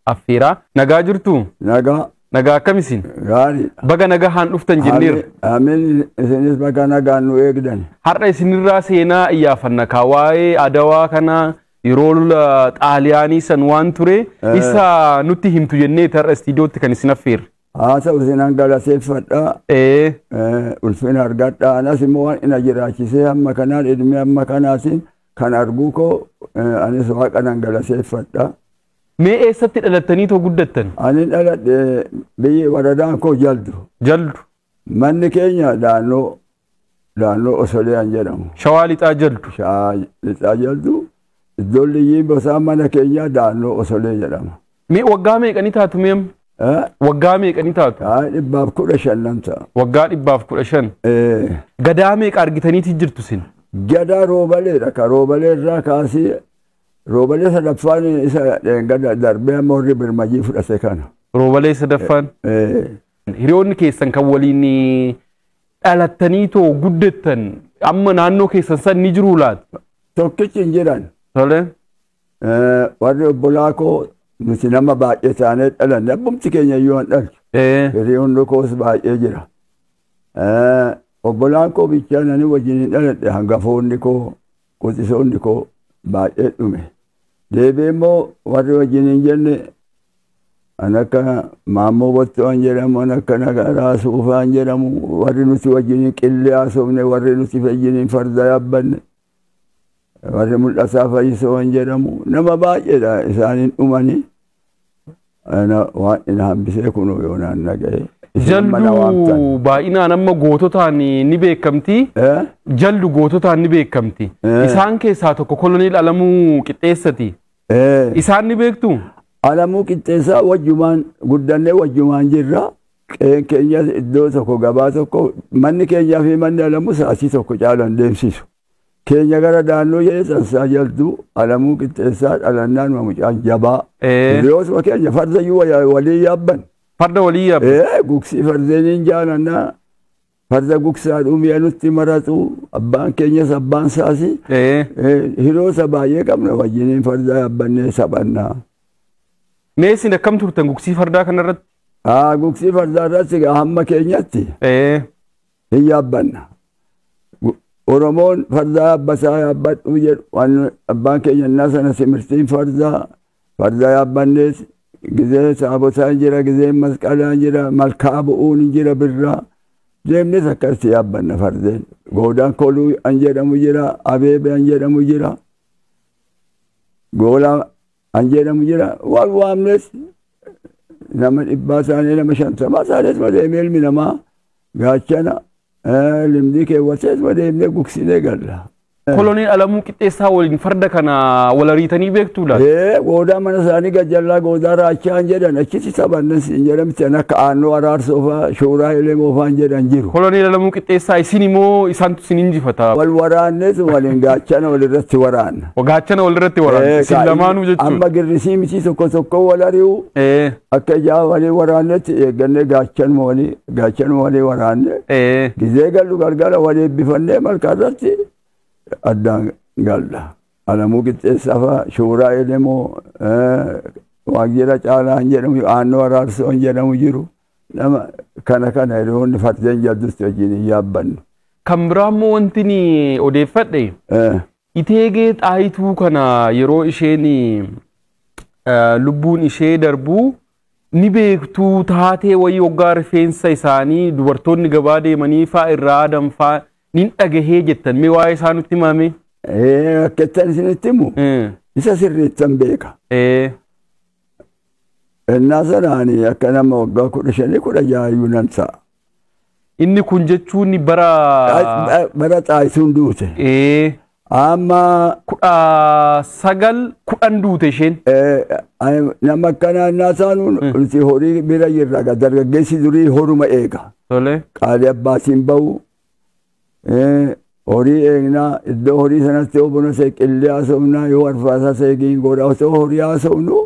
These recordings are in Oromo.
affeera. Nagaa jirtu? Nagaa akkamisin? Gaari. Baga nagahaan dhuftan jenneer. Amiin isinis baga nagaan nu eegdan. Har'a isinirraa seenaa iyyaafanna kaa waa'ee Adawaa kana yeroo Xaaliyaanii san waan ture isa nutti himtu jennee har'a istiidiyootti kan isin affeerre. Ta'u isinan galateeffadha. Ulfina argadha. Anas immoo waan ina jiraachisee hamma kanaan ilmi hamma kanaatiin kan arguu koo anis waaqa nan galateeffadha. Mee eessatti dhalattanii too guddattan? Ani dhaladhe biyyi waradaan koo Jaldu. Jaldu. Manni keenya daannoo Osooliyaan jedhamu. Shawaa Lixaa Jaldu. Shawaa Lixaa Jaldu. Iddoon liyyiin bosaan mana keenya daannoo Osoolee jedhama. Mee waggaa meeqanii taatu meem? Waggaa meeqanii taatu? 15 ta'a. Waggaa 15. Gadaa meeqa argitaniiti jirtu sin? Gadaa Roobaleedha. Ka Roobalee irraa kaasii Roobalee sadaffaan isa gada darbee amma warri birmajii fudhate kana. Roobalee sadaffaan? Hiriyoonni keessan kan waliin dhalattanii too guddattan amma naannoo keessan san ni jiruu laata? Tokkichi hin jiran. Tole. Warri obbolaa koo nuti nama baay'ee taanee dhalanne abbumti keenya iyyuu hin dhalchu. Hiriyoonni koos baay'ee jira. Obbolaan koo bichaan ani wajjin hin dhaladhe hangafoonni koo qotisoonni koo baay'ee dhume. Deebi'ee immoo warri wajjin hin jenne an akka Maammoo Bottoon jedhamu, an akka Nagaraa Suufaan jedhamu, warri nuti wajjin qillee haasofne, warri nuti wajjin farda yaabbanne, warri Mul'ataa Fayyisoon jedhamu nama baay'eedha isaanin dhumanii. Waan ina hambisee kunuu yoonaan naga'e. Jaldu baay'inaan amma goototaan ni beekamti. Jaldu goototaan ni beekamti. Isaan keessaa tokko Koloneel Alamuu Qixxeessati. Isaan ni beektu? Alamuu Qixxeessaa wajjumaan guddannee wajjumaan jirra. Keenya iddoo tokko gabaa tokko manni keenyaa fi manni Alamuu sa'aatii tokko caalan deemsisu. Keenya gara daannoo jedhee Jaldu Alamuu Qixxeessaa dhalannaan mucaan jabaa. Hiriyootuma keenya farda walii yaabban. Farda walii yaabban? Gugsii fardeeniin jaalannaa. Farda gugsaa dhumee nutti maratu abbaan keenyas abbaan saasi. Hiriyoota baay'ee qabna wajjiniin farda yaabbannee saphannaa. Mee isin akkam turtan gugsii fardaa kanarratti? Gugsii fardaa irratti hamma keenyatti hin yaabbanna. Oromoon farda yaabbataa yaabbadhu jedhu abbaan keenya innaa sana timirtiin farda yaabbannees gizee taabotaan jira, gizee masqalaan jira, malkaa bu'uun jira birraa. Deemnes akkasitti yaabbanna fardeen. Goodaan koluu an jedhamu jira, abeebe an jedhamu jira, goolaa an jedhamu jira. Waan waamnes nama 100 taanee nama 50 taanes madeemee ilmi namaa gaachana limdii keewwatees madeemnee gugsinee galla. Koloneel Alamuu Qixxeessaa waliin farda kana wal ariitanii beektuu laata? Goodaa mana isaanii gajjallaa goodaa raachaan jedhan achitti taphannan siin jedhamti akka Aannoo Araarsoo fa'aa Shuuraa Elemoo fa'aan jedhan jiru. Koloneel Alamuu Qixxeessaa isin immoo isaantu isin injifata? Wal waraannes waliin gaachana walirratti waraanna. Gaachana walirratti waraanna isin lamaanuu jechuudha. Amma girrisii miti tokko wal ari'u akka ijaa walii waraannetti eeggannee gaachanuma walii waraanne. Gizee gallu galgala walii eebbifannee malkaarratti addaan galla. Alamuu Qixxeessaa fa'aa Shuuraa Elemoo Waaqjira Caalaan jedhamu Aannoo Araarsoon jedhamu jiru. Nama kana hiriyoonni fardeen jaldutti wajjin hin yaabbannu. Kan biraa immoo wanti ni odeeffadhe Iteegee Xaayituu kana yeroo isheen lubbuun ishee darbu ni beektuu taatee wayii waggaa rifeensa isaanii dubartoonni gabaa deemanii fa'aa irraa aadan fa'aa nin dhagahee jettan mee waa'ee isaa nutti himame? Akkattan isinitti himu isa sirriittan beeka. Innaa sanaani akka nama waggaa 15-16 nan ta'a. Inni kun jechuun bara Xaayituun duute. Amma 19 duute isheen. Nama akkanaa innaa taanuun nuti horii bira jirra dargaggeessi durii horuma eega. Qaalii abbaatiin bahu. Horii eegnaa iddoo horii sanatti obbono ta'e qillee haasofnaa yoo arfaasaa ta'e giingoodha otoo horii haasofnu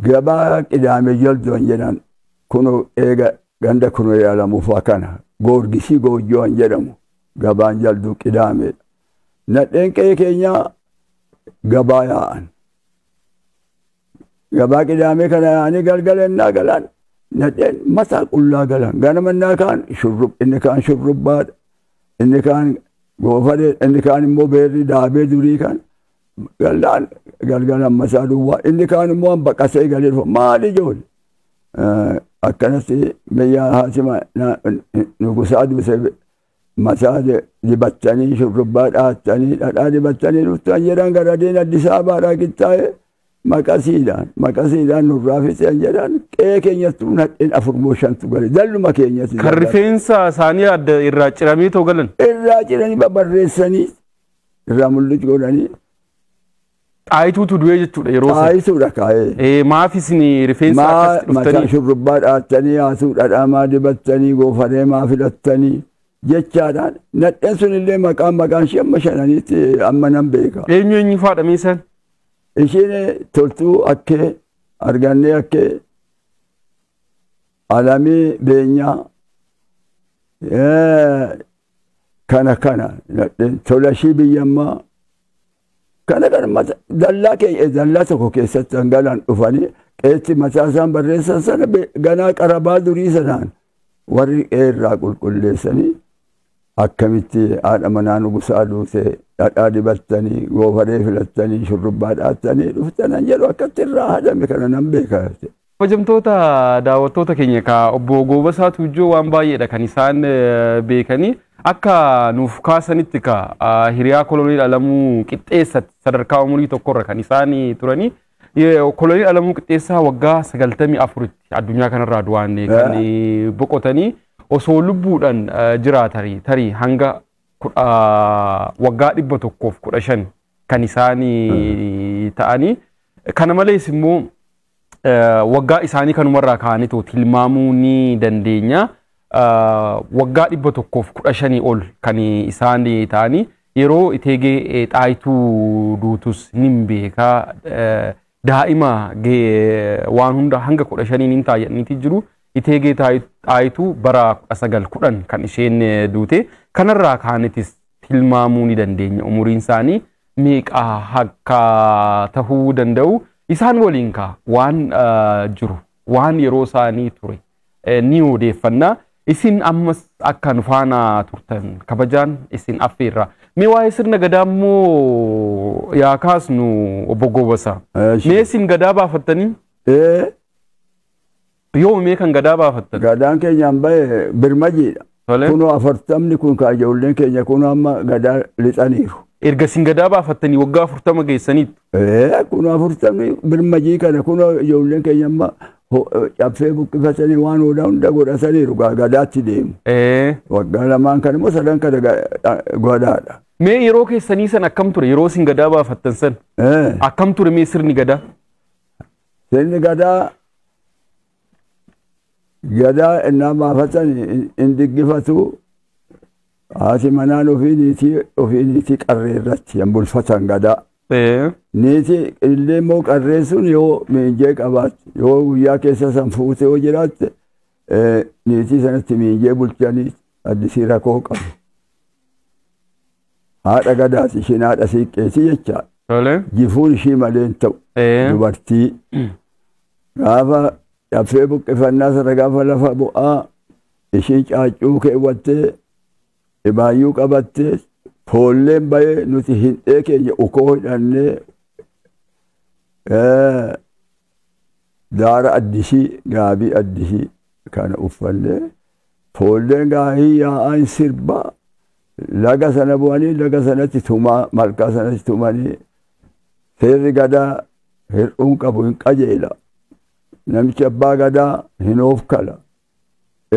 gabaa Qidaamee Jaldu jedhan kun eega ganda Koloneel Alamuu fa'aa kana Goorgisii Goojjoo jedhamu gabaan Jaldu Qidaamee. Nadheen qe'ee keenyaa gabaa yaa'an. gabaa qidaamee kana yaa'anii galgalannaa galan nadheen mataa qullaa galan ganamannaa kaan shurrub inni kaan shurrubbaadha inni kaan goofadhe inni kaan immoo beerri daabee durii kan galaan galgalan masaa duwwaa inni kaan immoo baqasee galee dhufa maali ijoollee akkanatti biyyaa haasima nugusaa duuse mataa dibattanii shurrubbaa dhaatanii dhadhaa dibattanii dhuftan jedhan gara deen Addis Ababaadhaa qixxaa'ee maqasiidhaan nurraa fixeen jedhan qe'ee keenyattuu nadheen 4-5 gale dalluma keenyatti kan rifeensa isaanii adda irraa ciramee too galan irraa ciranii babarreessanii irraa mul'ich godhanii Aayituutu du'ee jechuudha yeroo sana. Aayituudha kaa'ee. Maaf isin rifeensa akkas dhuftanii? Mataa shurrubbaa dhaattanii haasuu dhadhaamaa dibattanii goofaree maa filattanii jechaadhaan nadheen sun illee maqaan ishee amma shananiitti amma nan beeka. Eenyu faadha meeshaan? Isheen toltuu akkee argannee akkee alamii beenyaa kana nadheen tolashii biyyammaa kana dallaa tokko keessatti hangalaan dhufanii qeetti mataa isaan barreessan sana ganaa qarabaa durii sanaan warri irraa qulqulleessanii akkamitti haadha manaa nugusaa duute dhadhaa dibattanii goofaree filattanii shurrubbaa dhaattanii dhuftanan jedhu akkatti irraa haadhame kana nan beeka. Kabajamtoota daawwattoota keenya ka obbo Goobasaa Tuujjoo waan baay'eedha kan isaan beekanii akka nuuf kaasanitti ka hiriyaa koloneel Alamuu Qixxeessatti sadarkaa umurii tokkorra kan isaan turanii koloneel Alamuu Qixxeessaa waggaa 94tti addunyaa kanarraa du'aan kan boqotanii osoo lubbuudhaan jiraatanii tarii hanga waggaa 115 kan isaan ta'anii kana malees immoo waggaa isaanii kanumarraa kaa'anitu tilmaamuu ni dandeenya. Waggaa 115 ol kan isaan ta'anii yeroo Iteegee Xaayituu duutus nin beekaa daa'ima waan hunda hanga 15 nin taa'aniiti jiru Iteegee Xaayituu bara 1910 kan isheen duute kanarraa kaa'anitis tilmaamuu ni dandeenya umuriin isaanii meeqa akka tahuu danda'u. Isaan waliin ka waan jiru waan yeroo isaanii ture ni odeeffannaa isin ammas akka nu faana turtan kabajaan isin affeerra mee waa'ee sirna gadaa immoo yaa kaasnu obbo Goobasaa mee isin gadaa baafattanii yoo mee kan gadaa baafattan gadaan keenyaan bahe birmajiidha kunoo 40 kun ka ijoolleen keenya kunoo amma gadaa lixaniiru. Erga isin gadaa baafattanii waggaa 40 geessaniitu. Kunoo 40 birmajii kana kunoo ijoolleen keenya amma caffee buqqifatanii waan hunda godhataniiru gadaatti deemu. Waggaa lamaan kan immoo sadan kana gadaadha. Mee yeroo keessanii san akkam ture yeroo isin gadaa baafattan san? Akkam ture mee sirni gadaa? Sirni gadaa innaa baafatan hin diggifatu. Haati manaan ofii niitii qarree irratti yan bulfatan gadaa. Niitii illee immoo qarree sun yoo miinjee qabaatte yoo guyyaa keessa san fuute yoo jiraatte niitii sanatti miinjee bulchanii addisii rakoo qabu. Haadha gadaati ishiin haadha siiqqeeti jechaadha. Jifuun ishii malee hin ta'u dubartii. Gaafa caffee buqqifannaa sana gaafa lafa bu'aa ishiin caaccuu keewwattee Ibaayyuu qabattee foolleen bahee nuti hindhee keenya ukoo hidhannee daara addisii gaabii addisii kana uffannee foolleen gaahii yaa'aan sirbaa laga sana bu'anii laga sanatti tumaa malkaa sanatti tumanii seerri gadaa hir'uun qabu hin qajeela namichi abbaa gadaa hin hoofkala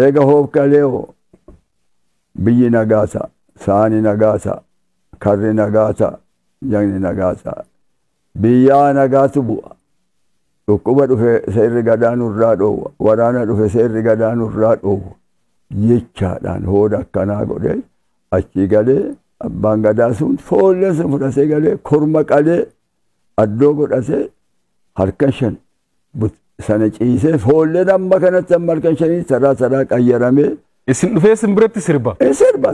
eega hoofkaleeoo biyyi nagaasa saani nagaasa karri nagaasa jagni nagaasa biyyaa nagaatu bu'a dhukkuba dhufe seerri gadaa nurraa dhoowwa waraana dhufe seerri gadaa nurraa dhoowwa jechaadhaan hooda akkanaa godhee achii galee abbaan gadaa sun foolleen sun fudhatee galee korma qalee addoo godhatee harka 5 sana ciisee foolleen amma kanatti amma harka 5 saraa qayyaramee isin dhufee isin biratti sirba.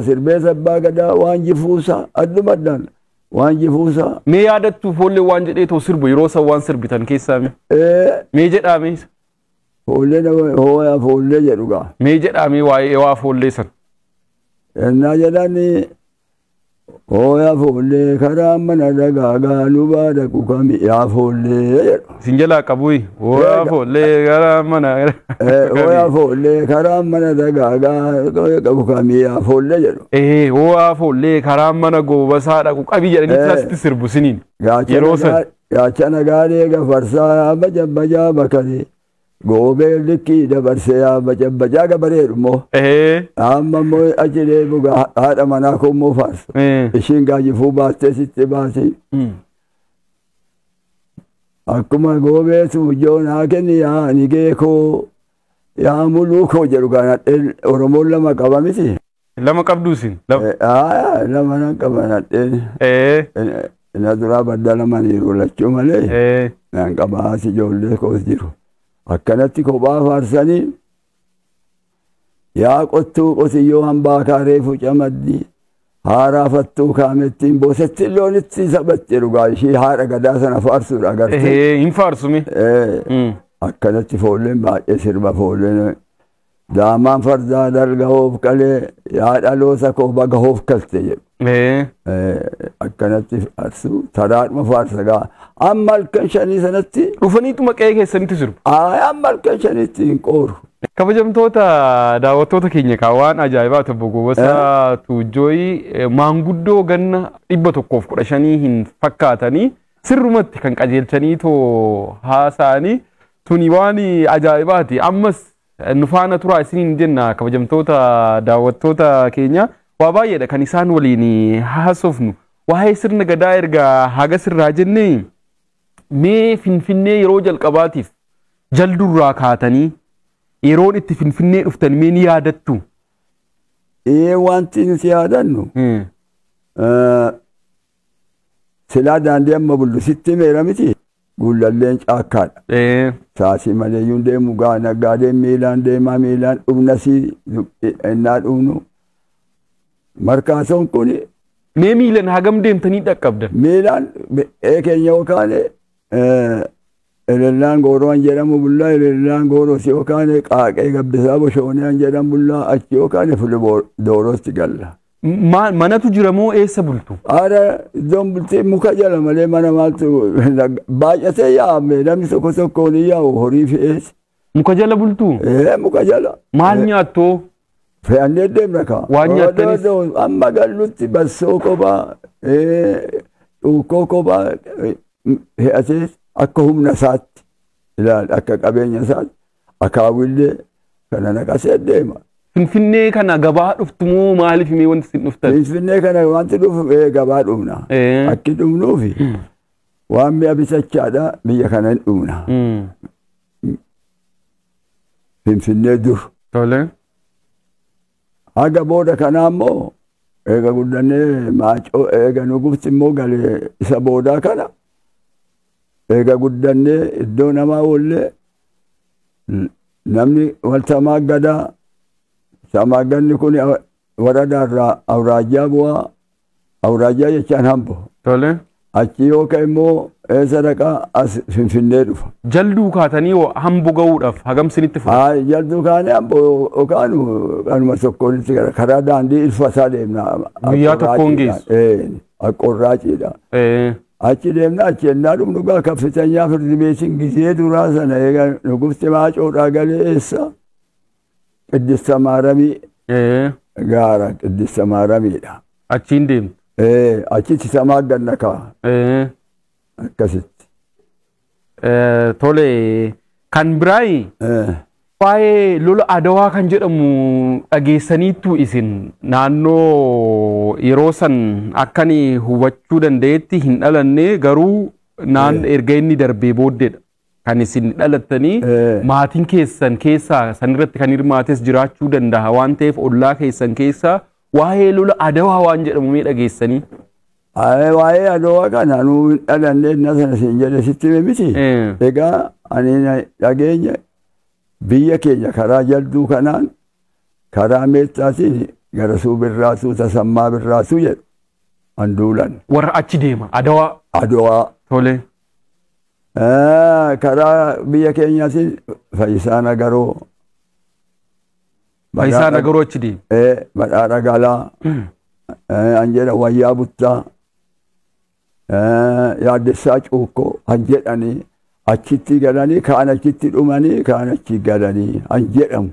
Sirbee sabbaa gadaa waan jifuusaa addumaddaan waan jifuusa. Mee yaadattu foollee waan jedhee too sirbu yeroo san waan sirbitan keessaa mee jedhaame isa. Foollee hooyaa foollee jedhu gaa. Mee jedhaame waa'ee waa foollee san. Ennaa jedhani hooyaa foollee karaa mana dagaagaa nu baadaqu kami yaa foollee jedhu. Isin jalaa qabuyi hooyaa foollee karaa mana. Hooyaa foollee karaa mana dagaagaa qabu kami yaa foollee jedhu. Hooyaa foollee karaa mana goobasaa dhaqu qabi jedhanii asitti sirbu siniin. Yeroo san. Gaachana gaarii gafarsaa bajaa bakaree. Goobee likkii dabarsee bajaa gabareedhu immoo. Amma immoo achi deebi'u haadha manaa koo immoo faarsu. Ishiin gaajifuu baattee sitti baasi. Akkuma goobee suujjoo naa kenni yaa nigee koo yaa muluu koo jedhu ganadheen Oromoon lama qaba miti. Lama qabdu isin? Lama nan qaba nadheen. Ina duraa badda lamaniiru lachuu malee. Nan qaba haasi ijoollee koos jiru. Akkanatti kophaa faarsanii yaa qottuu qotiyyoo hambaa kaaree fucamaddi haaraa fattuu kaamettiin boosetti loonitti saphatti dhugaa ishii haadha gadaa sana faarsuudha agartee. Hin faarsumi. Akkanatti foolleen baay'ee sirba foolleen daamaan fardaa dalga hoof qalee yaa dhaloosa koo baga hoof kalte jedhu. Akkanatti faarsu taraadhuma faarsa gaa amma halkan shanii sanatti dhufaniituma qe'ee keessanitti sirbu. Amma halkan shanitti hin qooru. Kabajamtoota daawwattoota keenya kaa waan ajaa'ibaa Obbo Goobasaa Tuujjooyi maanguddoo ganna 115 hin fakkaatanii sirrumatti kan qajeelchanii too haasa'anii tuni waan ajaa'ibaati. Ammas nu faana turaa isiniin jenna kabajamtoota daawwattoota keenya. Waa baay'eedha kan isaan waliin haasofnu waa'ee sirna gadaa erga haga sirraa jennee mee Finfinnee yeroo jalqabaatiif jaldurraa kaatanii yeroon itti Finfinnee dhuftan mee ni yaadattu? Wanti nuti yaadannu silaa daandii amma bullu sitti meera miti gullalleen caakkaadha. Saasii maleeyyuun deemu gaa naggaadeen miilaan deemaa miilaan dhumnasii ennaa dhumnu. Markaasoon kun mee miilan hagam deemtanii dhaqqabdan? Miilaan keenya yookaan elellaan gooroon jedhamu bullaa elellaan gooros yookaan qaaqee gabbisaa boshooniyaan jedhamu bullaa achi yookaan fili doorootti galla. Manatu jira moo eessa bultu? Aara iddoon bultii muka jala malee mana maaltu baay'atee yaa'ame namni tokko tokkoon yaa'u horii fe'ees. Muka jala bultu? Muka jala. Maal nyaattoo? Fe'annee deemna kaa. Waan nyaattanis? Amma gallutti bassoo kophaa, dhukkoo kophaa fe'atee akka humna isaatti ilaala akka qabeenya isaatti akaawillee kana naqasee deema. Finfinnee kana gabaa dhuftu moo maaliif mee wanti isin dhuftan? Finfinnee kana wanti dhufu gabaa dhufna. Akki dhufnuufi waan mi'a bitachaadha biyya kana hin dhufna. Finfinnee dur. Tole. Haga booda kanaa immoo eega guddannee maacoo eega nugufti immoo galee isa boodaa kana eega guddannee iddoo namaa oollee namni waltamaa gadaa samaaganni kun waradaarraa awraajjaa bu'aa awraajjaa jechaan hambo. Tole. Achi yookaan immoo sadaqaa as Finfinnee dhufa. Jalduu kaatanii hambo ga'uudhaaf hagam sinitti fuudha? Jalduu kaanii hambo yookaan kanuma tokkoonitti karaa daandii ilfasaa deemna. Guyyaa tokkoon geessu? Qorraaciidha. Achi deemna achi ennaa dhumnu gaa kaffitanyaa firdi beesin gisee duraa sana eega nugufti maacoodhaa galee eessa? Qiddista Maaramii. Gaara Qiddista Maaramiidha. Achiin deemtu? Achitti samaa ganna kaa. Akkasitti. Tole kan biraayi waa'ee lola Adawaa kan jedhamu dhageessaniittu isin naannoo yeroo san akkan hubachuu danda'etti hin dhalanne garuu erga inni darbee booddeedha kan isin dhalattanii maatiin keessan keessaa sanirratti kan hirmaates jiraachuu danda'a waan ta'eef ollaa keessan keessaa waa'ee lola Adawaa waan jedhamu mee dhageessanii? Waa'ee Adawaa kana nuu dhalannee sana siin jedhe sitti miti. Egaa ani dhageenya biyya keenya karaa jalduu kanaan karaa meexxaatiin Garasuu Birraasuu Tasammaa Birraasuu jedhu. Anduulan. Warra achi deema Adawaa. Adawaa. Tole. Karaa biyya keenyaatiin Fayyisaa Nagaroo. Fayyisaa Nagaroo achi deema. Badhaadha Galaa. Anjedha Wayyaa Buttaa. Yaaddessaa Cuukkoo anjedhanii achitti galanii kaan achitti dhumanii kaan achi galanii anjedhamu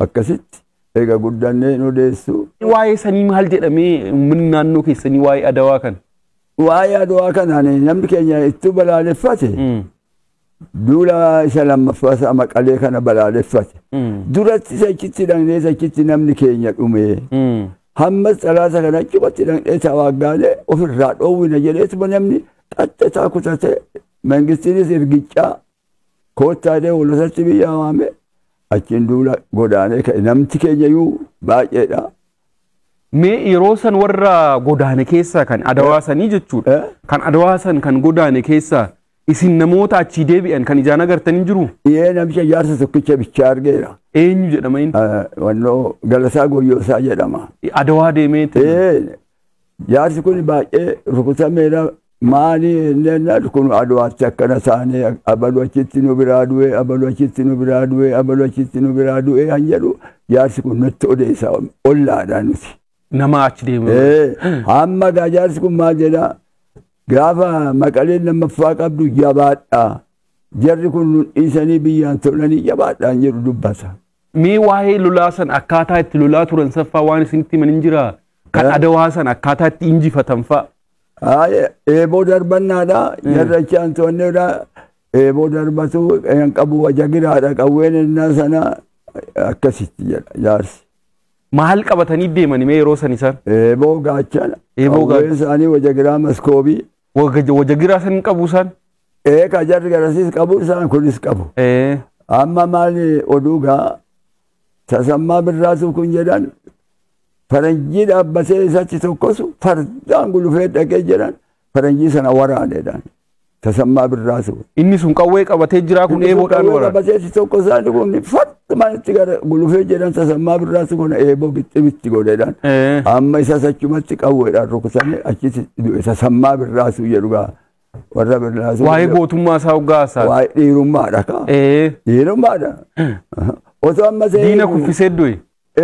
akkasitti eega guddannee nu deessu. Waa'ee sanii maal jedhamee uummanni naannoo keessanii waa'ee Adawaa kan? Waa'ee Adawaa kanaan namni keenya itti balaaleffate duula isa lammaffaa isaa Maqalee kana balaaleffate. Duratti isa achitti dhaqnee achitti namni keenya dhumee. Hammas salaasa kana achumatti dhaqnee tawaaggaanee ofirraa dhoowwina jedheetuma namni xaxxataa kutatee mangistiinis ergichaa koottaadhee walosatti biyya waame achiin duula godaanee ka'e namti keenyayyuu baay'eedha. Mee yeroo san warra godaane keessaa kan Adawaa sanii jechuudha. Kan Adawaa san kan godaane keessaa isin namoota achii deebi'an kan ijaan agartanii jiru? Namicha jaarsa tokkicha bichaa argeera. Eenyu jedhama inni? Wannoo Galasaa Goyyoosaa jedhama. Adawaa deemee? Jaarsi kun baay'ee rukutameera. Maali innaan kun Adawaatti akkana taanee abaluu achitti nu biraa du'e abaluu achitti nu biraa du'e abaluu achitti nu biraa du'e han jedhu jaarsi kun nutti odeessa ollaadhaan nuti. Nama achi deemee? Amma jaarsi kun maal jedhaa? Gaafa Maqaleen lammaffaa qabdu jabaadhaa. Jarri kun dhiisanii biyyaan tolanii jabaadhaan jedhu dubbata. Mee waa'ee lolaa san akkaataa itti lolaa turan saffaa waan isinitti himan hin jiraa? Kan Adawaa san akkaataa itti injifatan fa'a? Eeboo darbannaadha. Jarri achaan to'anneedha. Eeboo darbatu kan qabu wajagiraadha. Qawween innaa sana akkasitti jedha jaarsi. Maal qabatanii deemani mee yeroo san isaan? Eeboo gaachana. Qawween isaanii wajagiraa maskoobii. Wajagiraa san qabu isaan? Ka jarri garasiis qabu isaan kunis qabu. Amma maali oduu gaa Tasammaa Birraasuuf kun jedhan faranjii dhaabbatee isatti tokkosu fardaan gulufee dhaqee jedhan faranjii sana waraaneedhaan Tasammaa Birraasuuf. Inni sun qawwee qabatee jiraa kun eeboodhaan waraane? Qabatee tokkosaan kun fardumaan itti gara gulufee jedhan Tasammaa Birraasuuf kun eeboo bitti godheedhaan. Amma isas achumatti qawweedhaan rukutanii achitti du'e Tasammaa Birraasuuf jedhu gaa. Warra Birraasuuf. Waa'ee gootummaa isaa hoggaasa. Waa'ee dhiirummaadha kaa. Dhiirummaadha. Osoo amma diina kuffisee du'e.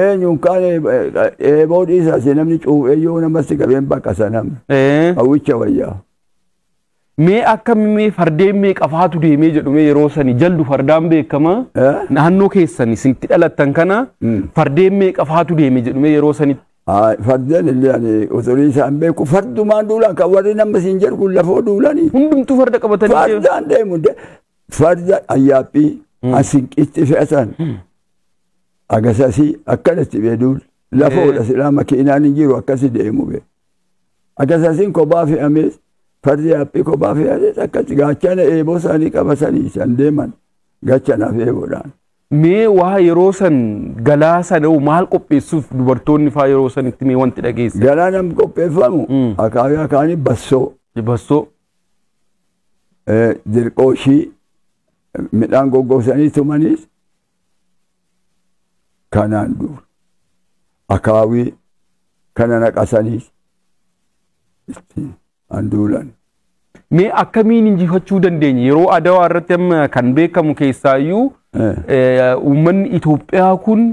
Eenyuun kaan eeboo dhiisaas namni cuuphee yoo namatti qabeen baqasa namni. Hawwicha wayyaa. Mee akkamii fardeen meeqa faatu deemee jedhume yeroo sani jaldu fardaan beekama naannoo keessan isinitti dhalattan kana fardeen meeqa faatu deeme jedhume yeroo sanitti. Fardeen illee uturii isaan beeku fardumaan duulaan kan warri nama siin jedhu kun lafoo duulanii. Hundumtuu farda qabatanii deemu. Fardaan deemu farda ayyaappii asinqitti fe'atan. Agasasii akkanatti beeduun lafoodha silaa makiinaan hin jiru akkasi deemu bee. Agasasiin kophaa fe'amees fardi yaappii kophaa fe'amees akkatti gaachana eeboo isaanii qabatanii isaan deeman gaachanaaf eeboodhaan. Mee waa yeroo san galaa sana maal qopheessuuf dubartoonni faa yeroo sanitti mee wanti dhageesse? Galaa nam qopheeffamu akaawii akaanii bassoo. Bassoo. Dirqooshii midhaan goggogsanii tumaniis kanaan dur akaawii kana naqasaniis itti anduulan. Mee akkamiin injifachuu dandeenya yeroo Adawaa irratti amma kan beekamu keessaayyuu uummanni Itoophiyaa kun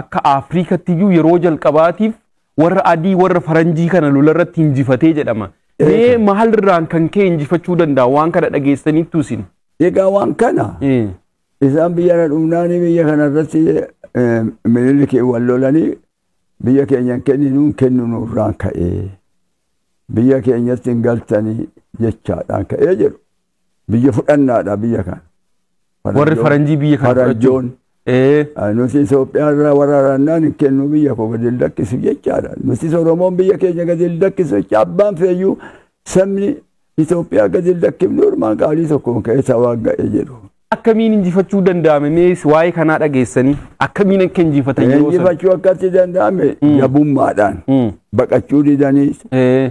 akka Afriikatti iyyuu yeroo jalqabaatiif warra adii warra faranjii kana lola irratti injifatee jedhama. Mee maalirraan kan kee injifachuu danda'a waan kana dhageessaniittu isin? Egaa waan kana isaan biyya dhumnaanii biyya kana irratti Minilikii wal lolanii biyya keenyan kennu nurraan ka'ee biyya keenyatti hin galtanii jechaadhaan ka'ee jedhu biyya fudhannaadha biyya kana. Warri faranjii biyya kana fudhachuun. Nuti Itoophiyaa irraa waraanaan hin kennu biyya koo gadi lakkisu jechaadha. Nuti Oromoon biyya keenya gadi lakkisu jecha abbaan feeyyuu sabni Itoophiyaa gadi lakkifnu ormaan qaalii tokkoon ka'ee tawaaga'ee jedhu. Akkamiin injifachuu danda'ame mee waa'ee kanaa dhageessanii akkamiin akka injifatan yeroo sana? Injifachuu akkatti danda'ame jabummaadhaan baqachuu didaniis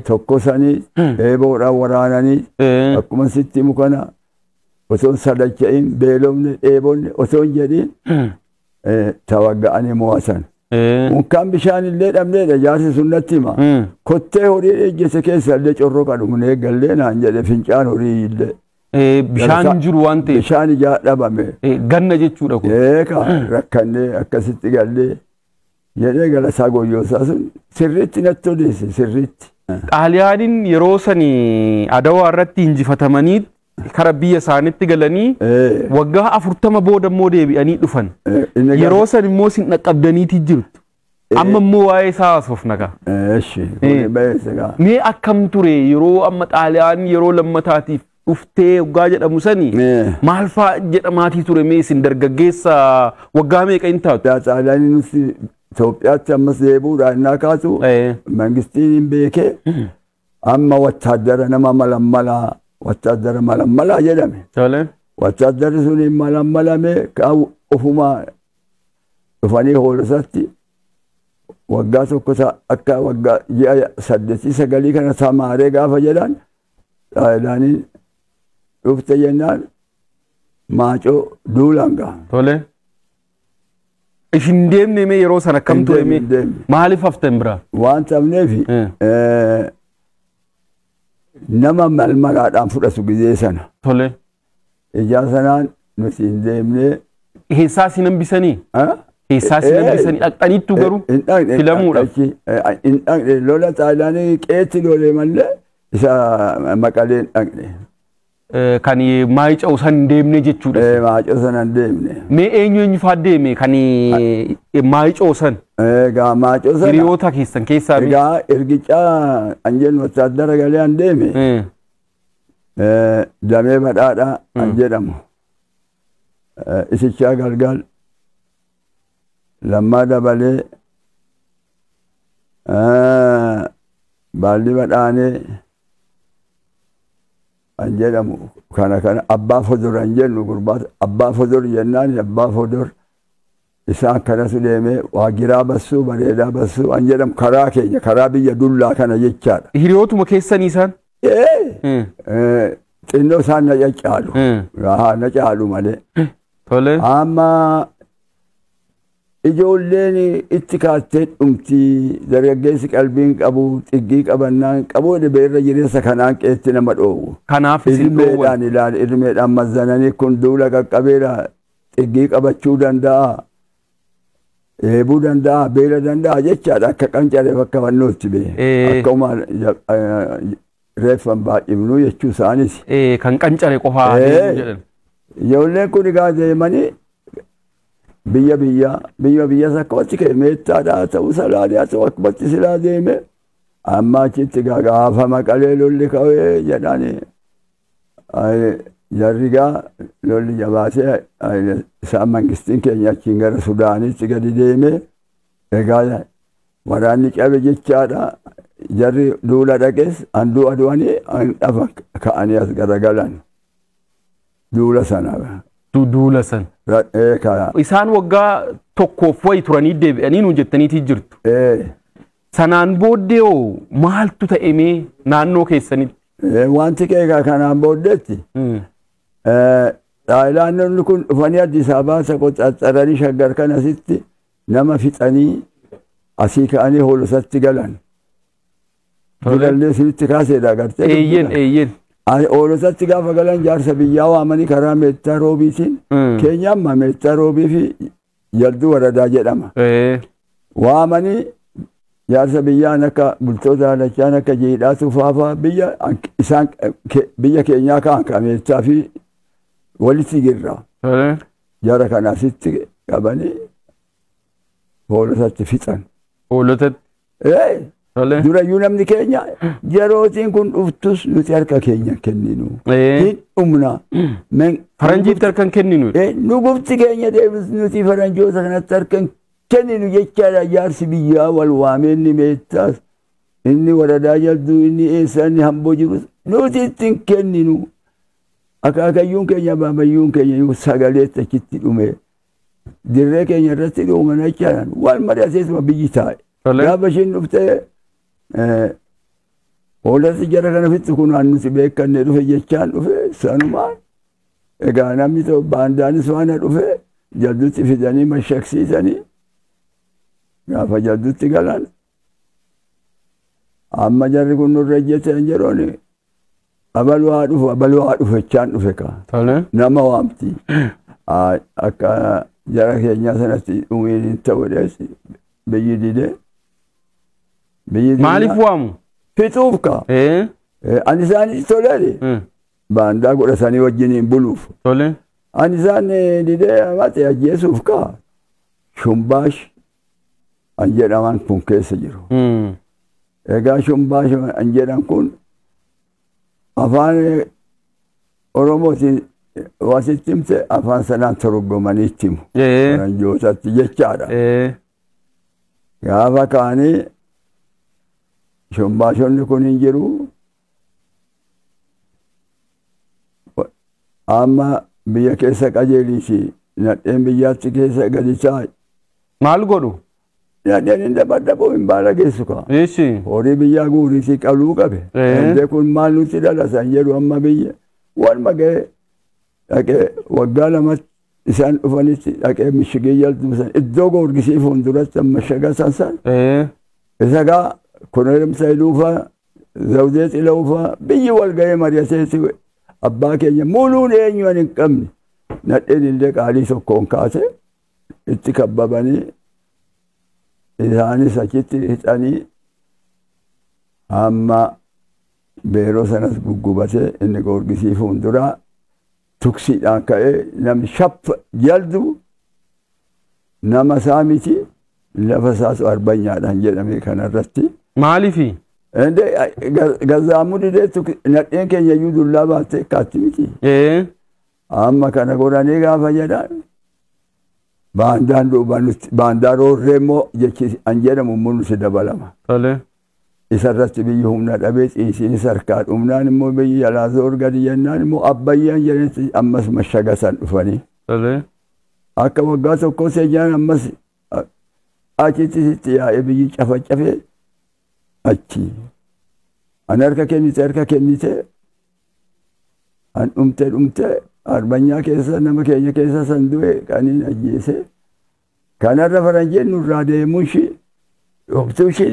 tokkosaniis eeboodhaan waraananiis akkuma sitti mukana osoo sadacha'in beelofne dheebonne osoo hin jedhin tawagga'anii mo'atan. Unkaan bishaan illee dhabneedha jaarsi sunnatti hima. Kottee horii ejjese keessa illee corroo kadhumunee gallee naan jedhe fincaan horii illee. Bishaan jiru waan ta'eef. Bishaan ijaa dhabame. Ganna jechuudha kun. Rakkannee akkasitti gallee jedhee galasaa goyyoosaa sun sirriitti natti odeesse sirriitti. Xaaliyaaniin yeroo sanii Adawaa irratti injifatamanii kara biyya isaaniitti galanii waggaa 40 booda immoo deebi'anii dhufan. Yeroo san immoo sin dhaqqabdaniiti jirtu. Amma immoo waa'ee isaa haasofna gaa. Mee akkam ture yeroo amma Xaaliyaan yeroo lammataatiif dhuftee waggaa jedhamu sanii maal fa'aa jedhamaatii ture mee isin dargaggeessa waggaa meeqa hin taatu? Xaaliyaanii nuti Itoophiyaatti ammas deebi'uudhaan naa kaasu mangistiin hin beekee amma wattaaddara nama malammalaa wattaaddara malammalaa jedhame. Wattaaddarri sun hin malammalame ofuma dhufanii hoolasatti waggaa tokko akka waggaa ji'a 8-9 kana samaaree gaafa jedhan Xaaliyaaniin dhufte jennaan maacoo duulaan ga'a. Ishin deemne mee yeroo sana akkam ture mee maaliif haftan biraa? Waan ta'amneef nama malmalaadhaan fudhatu gizee sana. Ijaa sanaan nuti hin deemne. Heessaa si hambisanii? Heessaa si hambisanii dhaqxaniittu garuu filamuudhaaf? Hin dhaqne lola Xaaliyaanii qeetti lolee mallee isa Maqaleen dhaqne. Kan maayica'u san deemne jechuudha. Maayica'u san hin deemne. Mee eenyu fa'aa deeme kan maayica'u san? Egaa maayica'u san. Hiriyoota keessan keessaa mee? Egaa ergicaa an jennu wattaaddara galee an deeme. Damee badhaadhaa an jedhamu. Isichaa galgal. Lammaa dabalee. Baalli badhaanee. An jedhamu kana abbaa fodor an jennu gurbaata abbaa fodor jennaan abbaa fodor isaan kanatu deemee waagiraa bassuu bareedaa bassuu an jedhamu karaa keenya karaa biyya dullaa kana jechaadha. Hiriyootuma keessanii isaan? Xinnoo isaan na caalu. Na caalu malee. Amma ijoolleen itti kaattee dhumti dargaggeessi qalbiin qabu xiggii qabannaan qabu beerra jireessa kanaan qeetti nama dhoowwu. Kanaaf isin dhoowwan. Ilmeedhaan mazzananii kun duula qaqqabeera xiggii qabachuu danda'a. Eebuu danda'a beela danda'a jechaadha akka qancaree bakka wannootti bee. Akkuma reeffan baay'imnuu jechuu isaanis. Kan qancare qofaa jedhan. Ijoolleen kun egaa deemanii biyya sakkooti kee meettaadhaa ta'uu salaadhaa ta'uu akkumatti silaa deeme amma achitti gaafa Maqalee lolli ka'ee jedhani jarrigaa lolli jabaatee isaan mangistiin keenya achiin gara Sudaanitti gadi deeme egaa waraanni cabe jechaadha jarri duula dhaqes handuu aduwanii dhafa ka'anii as garagalan duula sana. Duula san. Isaan waggaa tokkoof wayi turanii deebi'anii nu jettaniitii jirtu. Sanaan booddee maaltu ta'emee naannoo keessanitti? Wanti keekaa kanaan booddeetti. Xaaliyaanonni kun dhufanii Addis Ababaa isa qoxxaxxaranii shaggar kanasitti nama fixanii asii ka'anii hoolosatti galan. Jilallee isinitti kaaseedha agartee. Eeyyen. Hoolosatti gaafa galan jaarsa biyyaa waamanii karaa meettaa roobiitiin keenya amma meettaa roobii fi jalduu waradaa jedhama. Waamanii jaarsa biyyaan akka bultoota haalachaan akka jiidhaa tufaafaa biyya keenyaa kaan ka meettaa fi walitti girra. Jara kanaasitti qabanii hoolosatti fixan. Hoolosatti? Durayyuu namni keenya yerootiin kun dhuftus nuti harka keenya kenninu. Hin dhumna. Faranjiitti harka kenninu. Nu gufti keenya deebis nuti faranjoota kanatti harka kenninu jechaadha jaarsi biyyaa wal waamee inni meettaas inni waradaa jalduu inni eessa inni hamboo jirus nuti ittiin kenninu. Akaakayyuun keenya baamayyuun keenya sagaleetti achitti dhume. Dirree keenya irratti dhuman jechaadhaan wal mari'ateetuma biyyi taa'e. Gaafa ishiin dhuftee hoolatti jara kana fixu kun nuti beekanne dhufe jechaan dhufe sanumaan egaa namni ta'u baandaanis waan dhufe jaldutti fidanii mashaqsiisanii gaafa jaldutti galan amma jarri kun nurra ejjetan jedhooni abaluu haa dhufu jechaan dhufe ka nama waamti akka jara keenyaa sanatti dhumiin hin ta'u dheessi biyyi didee maaliif waamu fixuuf ka ani isaanis toleedhe baandaa godhatanii wajjiniin buluuf ani isaan didee amate ajjeesuuf ka shumbaash an jedhaman kun keessa jiru egaa shumbaash an jedhan kun afaan oromootiin wasitti himte afaan sanaan torgomanii itti himu faranjootatti jechaadha gaafa kaanii shumbaashonni kun hin jiru amma biyya keessa qajeeliisi nadheen biyyaatti keessa gadi taa'e maal godhu nadheen hin dabaddabu hin baala geessu ka horii biyyaa guuriisii qaluu qabe indee kun maal nutti dhalasan jedhu amma biyya walma ga'e dhaqee waggaa lamatti isaan dhufanitti dhaqee mishigee jaltuusan iddoo goorgisii fuulduratti amma shagasan san isa gaa kunuunsa iluufaa zawdee xilaufaa biyyi wal ga'ee mari'ateeti abbaa keenya muluun eenyuun hin qabne nadheen illee qaalii tokkoon kaase itti kabbabanii isaanis achitti hixanii amma beeroo sanas guggubatee inni goorgisii fuulduraa tuksiidhaan ka'ee namni shaffa jaldu nama isaa miti lafa isaatu arbanyaadhaan jedhame kanarratti maaliifi gazaamuu didee nadheen keenya iyyuu dullaa baattee akkaatti miti amma kana godhanii gaafa jedhaan baandaan duubaan baandaa roorree immoo jechi an jedhamu immoo nuti dabalama isarratti biyyi humna dhabee ciisiinis harkaa dhumnaan immoo biyyi yalaasoo gadi jennaan immoo abbayyaan jedhanitti ammas mashagasan dhufanii akka waggaa tokkoo seenyaan ammas achitti sitti yaa'ee biyyi cafacafee achi an harka kennite an dhumte arbanyaa keessa nama keenya keessa san du'e kaniin ajjeese kanarra faranjeen nurraa deemuushi dhoktuushi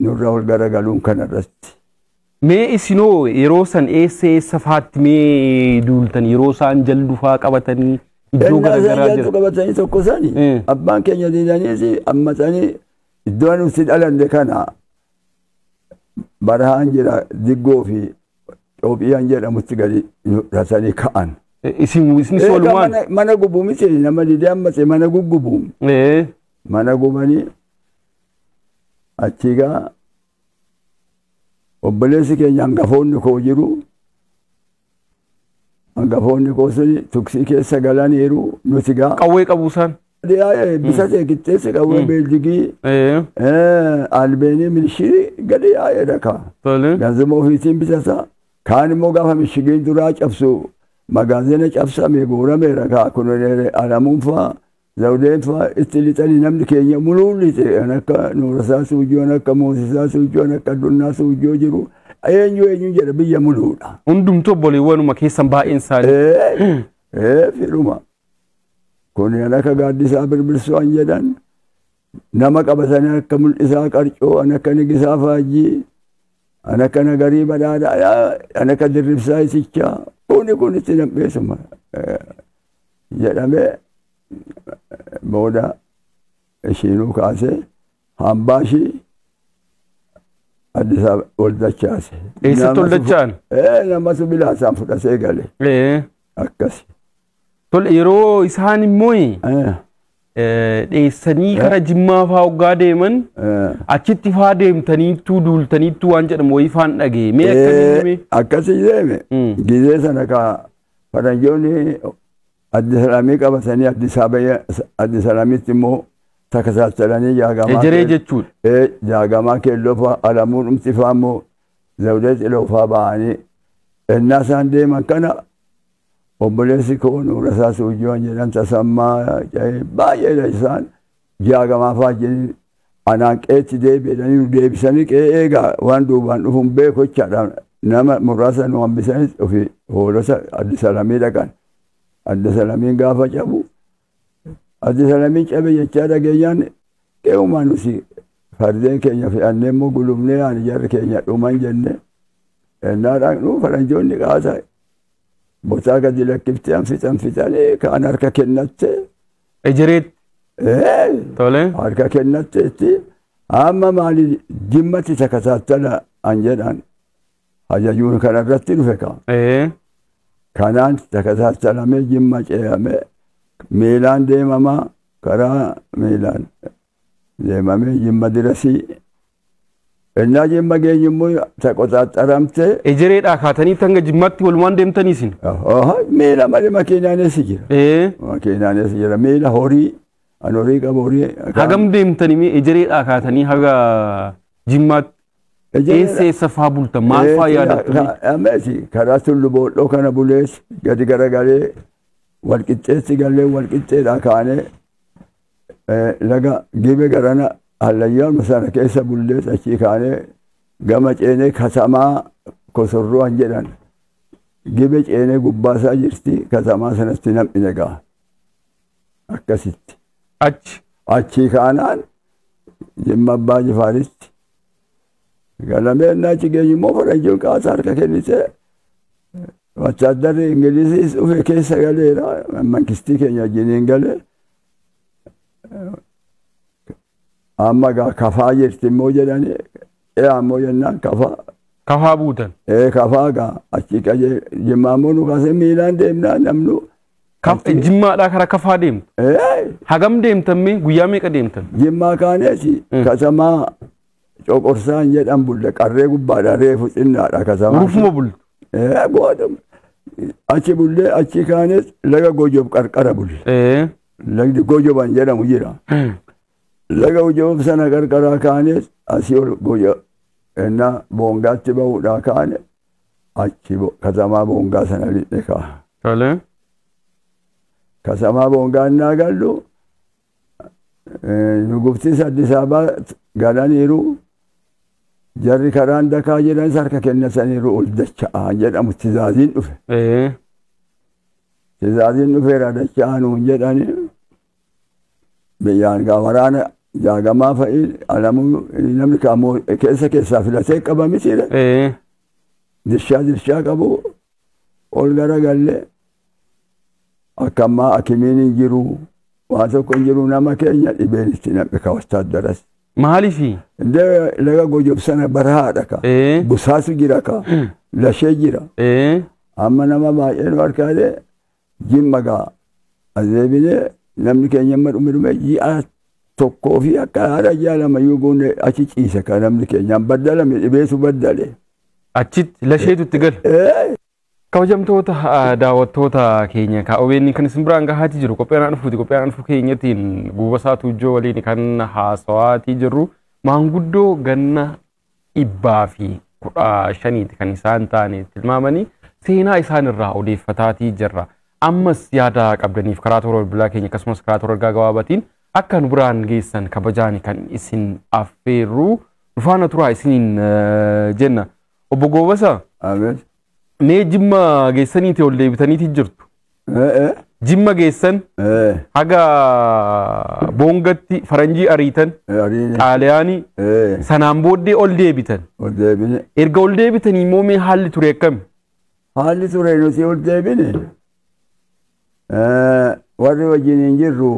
nurra ol garagaluun kanarratti. Mee isinoo yeroo san eessa faatti mee duultan yeroo isaan jaldufaa qabatanii iddoo garagaraa jiru. Jaldu qabatanii tokko sani abbaan keenya diidaniisi ammatanii iddoo nuti dhalanne kana barahaan jira diggoo fi Itoopiyaan jedhamutti gadi rasanii ka'an. Isinis walumaan mana gubuu miti nama didee ammate mana guggubuu. Mana gubanii achigaa obboleessi keenya hangafoonni koo jiru hangafoonni koo suni tuksii keessa galaniiru nuti gaa qawwee qabu isaan bisa ta'e qixxeessi qawwee beeldigii albeenii milishii gadi yaa'ee dhaka ganzuma ofiitiin bitata kaan immoo gaafa mishigiin duraa cabsu magaazina cabsame guurameera kaa kunuunee alamuun faa zawdeen faa itti lixanii namni keenya muluun lixe akka nuurasaa suujjoo akka moosisaa suujjoo akka dunnaa suujjoo jiru eenyu jedha biyya muluudha. Hundumtuu obboleewwanuma keessan baay'een isaanii. Fidhuma. Kun akka gaaddisaa birbirsu an jedhan nama qabatanii akka mul'isaa qarcoo an akka nigisaa faajjii an akka nagarii badhaadhaa an akka dirribsaa isichaa kun itti nam'eessuma jedhamee booda ishiinuu kaasee hambaashii Addisa ol dachaase. Eessatti ol dachaan? Namatu bilaasaan fudhatee gale. Akkasi. Tole yeroo isaan immoo dheessanii kara Jimmaa fa'aa hoggaa deeman achitti fa'aa deemtaniittuu duultaniittuu waan jedhamu wayii fa'aan dhagee mee akkasii deeme? Akkasii deeme. Gizee sana ka faranjoonni Addisalaamii qabatanii Addisalaamitti immoo takasaasalanii jaagamaa. Ejeree jechuudha. Jaagamaa keelloo fa'aa alamuu dhumti fa'aa immoo zawdee xiloo fa'aa ba'anii ennaa isaan deeman kana obboleessi koo nuurasaa suujjoo jedhan tasammaa baay'eedha isaan jaagamaa fa'aa jedhanii anaan qeetti deebi'anii nu deebisanii qe'ee eegaa waan duubaan dhufuun beeku jechaadha. Nama muraasa nu hambisanii hoolota Addisalaamii dhaqan. Addisalaamiin gaafa cabu Ati salamin cabe jechaa dhageenyaan qe'umaa nuti fardeen keenya fe'annee immoo gulufnee ani jarri keenya dhuman jenne ennaadhaan nu faranjoonni qaasa botaa gadi lakkiftee anfixanii kaan harka kennatte. Ejereet. Tole. Harka kennatteetti amma maali jimmatti takataattala an jedhan hajajuun kanarratti dhufe kaa. Kanaan takataattalamee jimma ce'amee miilaan deemamaa karaa miilaan deemamee jimma dirasii ennaa jimma geenyummoo taqoxaaxaramte. Ejereedhaa kaatanii tanga jimmatti walumaan deemtaniisin. Miila malee makiinaanis jira. Makiinaanis jira miila horii an horii qaba horii. Hagam deemtanii ejereedhaa kaatanii haga jimmaatti. Eessa faa bulta maal faa yaadattanii? Ammeesi karaa tullu boodhoo kana bulees gadi garagalee walqixxeessi gallee walqixxeedhaa kaanee laga gibe garana hallayyaa sana keessa bullees achii kaanee gama ceenee katamaa kosorruan jedhan gibe ceenee gubbaasaa jirti katamaa sanatti nam'ine gaa akkasitti. Achii kaanaan jimma abbaa jifaaritti galamee naachi geenyummoo faranjoon qaasa harka kennite wachaaddarri ingilisiis dhufe keessa galeera mankistii keenya wajjiniin galee amma gaa kafaa jirti immoo jedhani ammoo jennaan kafaa. Kafaa buutan. Kafaa gaa achii qajee jimmaa immoo nu kaasee miilaan deemnaa namnu. Jimmaadhaa karaa kafaa deemtu. Hagam deemtamme guyyaa meeqa deemtan? Jimmaa kaaneeti katamaa coqorsaan jedhan bulle qarree gubbaadha reefu xinnaadha katamaa. Rufuma bultu. Gootama. Achi bullee achi kaanes laga gojob qarqara bulle. Lagdi gojoban jedhamu jira. Laga gojob sana qarqaraa kaanes asii ol gojob ennaa boongaatti ba'uudhaa kaane achi katamaa boongaa sana lixne kaa. Tole. Katamaa boongaa innaa gallu nuguftis Addis Ababaa galaniiru jarri karaan dakaa jedhanis harka kennataniiru ol dacha'aa jedhamu tizaaziin dhufe. Tizaaziin dhufeera dacha'aanuun jedhani biyyaan gaa waraana jaagamaa fa'i alamuu namni kaamoo keessaa filatee qabamisiidha. Dirshaa qabu ol gara galle akkammaa akimiin hin jiru waa tokko hin jiru nama keenya dhibeen itti namni ka wastaaddaras. Maaliifi? Indee laga gojob sana barahaadha ka. Busaasu jira ka. Lashee jira. Amma nama baay'een harkaadhe jimma gaa adeebine namni keenya amma dhume ji'a tokkoo fi akka haadha ji'a lamayyuu goone achi ciise ka namni keenyaan baddalame dhibeetu baddale. Achitti lasheetu itti gale. Kabajamtoota daawwattoota keenya OBN kan isin biraan gahaati jiru qophiidhaan dhufuuti qophiidhaan dhufuu keenyatiin Guubasaa Tuujjoo waliin kan haasawaatii jirru maanguddoo ganna 115 kan isaan taane tilmaamanii seenaa isaan irraa odeeffataatii jirra. Ammas yaada qabdaniif karaa toora bilbilaa keenya akkasumas karaa toora ergaa gabaabaatiin akka nu biraan geessan kabajaan kan isin affeerru dhufaana turaa isiniin jenna. Obbo Goobasaa. Amiin. Mee jimma geessaniiti ol deebitaniiti jirtu. Jimma geessan haga boongatti faranjii ariitan xaaliyaanii sanaan booddee ol deebitan. Erga ol deebitanii immoo mee haalli ture akkami? Haalli ture nuti ol deebine warri wajjin hin jirru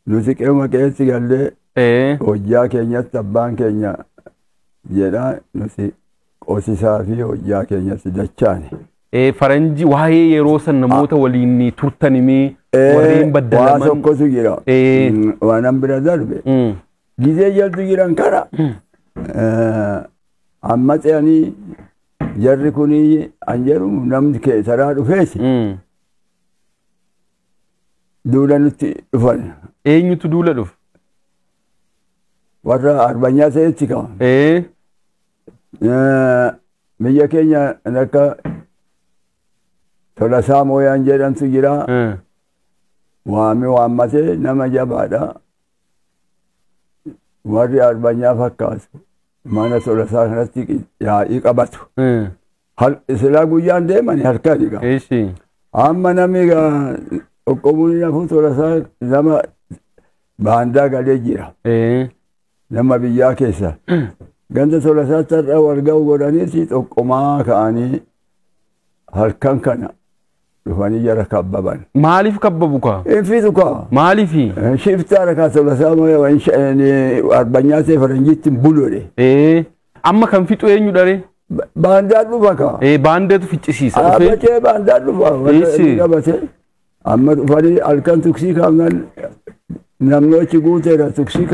nuti qe'uma qe'eetti gallee hojjaa keenyatti abbaan keenya jedhaa nuti qosisaa fi hojjaa keenyatti dachaane. Faranjii waa'ee yeroo san namoota waliin turtanimee warreen baddalaman. Waa tokkotu jira. Waan bira darbe. Gizee jaltu jiran kara. Amma ce'anii jarri kunii an jedhu namni keessaraa dhufeesi. Duula nutti dhufan. Eenyutu duula dhufu? Warra arbanyaa ta'etti qaban. Biyya keenya akka Tolasaa Mooyaan jedhamtu jira. Waammatee nama jabaadha. Warri arbanyaa fakkaatu. Mana Tolasaa kanatti yaa'ii qabatu. Silaa guyyaan deemanii halkani qaba. amma namni qoqqobuun nafu tolasaa nama baandaa galee jira. Nama biyyaa keessa. Ganda tolasaa tarraa walga'u godhaniiti xoqqomaa ka'anii halkan kana dhufanii jara kabbaban. Maaliif kabbabu kaa? Infitu kaa. Maaliifi? Shiftaa rakaa tolasaa arbanyaa ta'e faranjiitti bulole. Amma kan fixu eenyu dharee? Baandaa dhufa kaa. Baandeetu ficcisiisa. Abacee baandaa dhufa. Qabate. Amma dhufanii halkan tuksii kaangan namnochi guuteera tuksii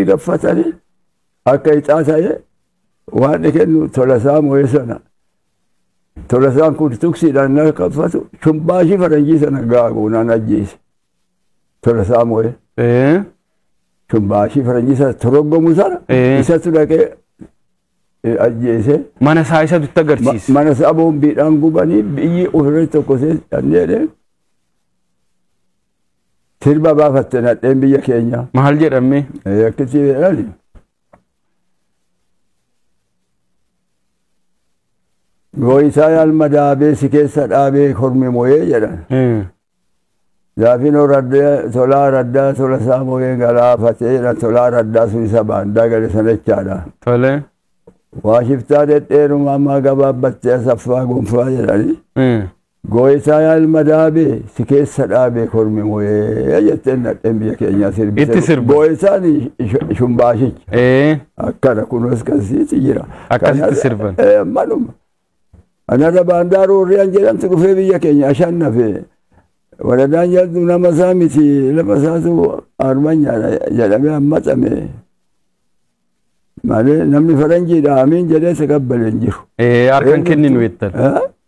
kaffatanii akka ixaa ta'e waan kennu tolasaa moo'ee sana. Tolasaan kun tuksiidhaan na kaffatu shumbaashii faranjii sana gaaguunaan ajjeese. Tolasaa moo'ee. Shumbaashii faranjii sana toroggomu sana isatu dhaqee ajjeese. Mana isaa isatu itti agarsiise. Mana isaa boombiidhaan gubanii biyyi ofirra tokkosee dhanneedhe. Sirba baafatte nadheen biyya keenya. Maal jedhame? Akkasii jedhani. Gooyisaa yaalmadaabee si keessa dhaabee kormi moo'ee jedhan. Gaafinoo tolaa raddaa tolasaa moo'ee galaafatee jedhan tolaa raddaa sun isa baandaa gale sana jechaadha. Tole. Waa shiftaa dhedheeruma ammaa gabaabbattee asaffaa gonfaa jedhani. Gooyisaa yaalmadaabee si keessa dhaabee kormi moo'ee jetteen nadheen biyya keenyaa sirbise. Itti sirba. Gooyisaan shumbaashicha. Akkana kunuus kasiiti jira. Akkasitti sirban. Manuma. Anarra baandaa roorriyaan jedhamtu dhufee biyya keenya ashannafee. Waladaan jaltu nama isaa miti lama isaatu armanyaadha jedhamee hammaxame. Malee namni faranjiidha amiin jedhee takabbalee hin jiru. Harkan kenninu jettan.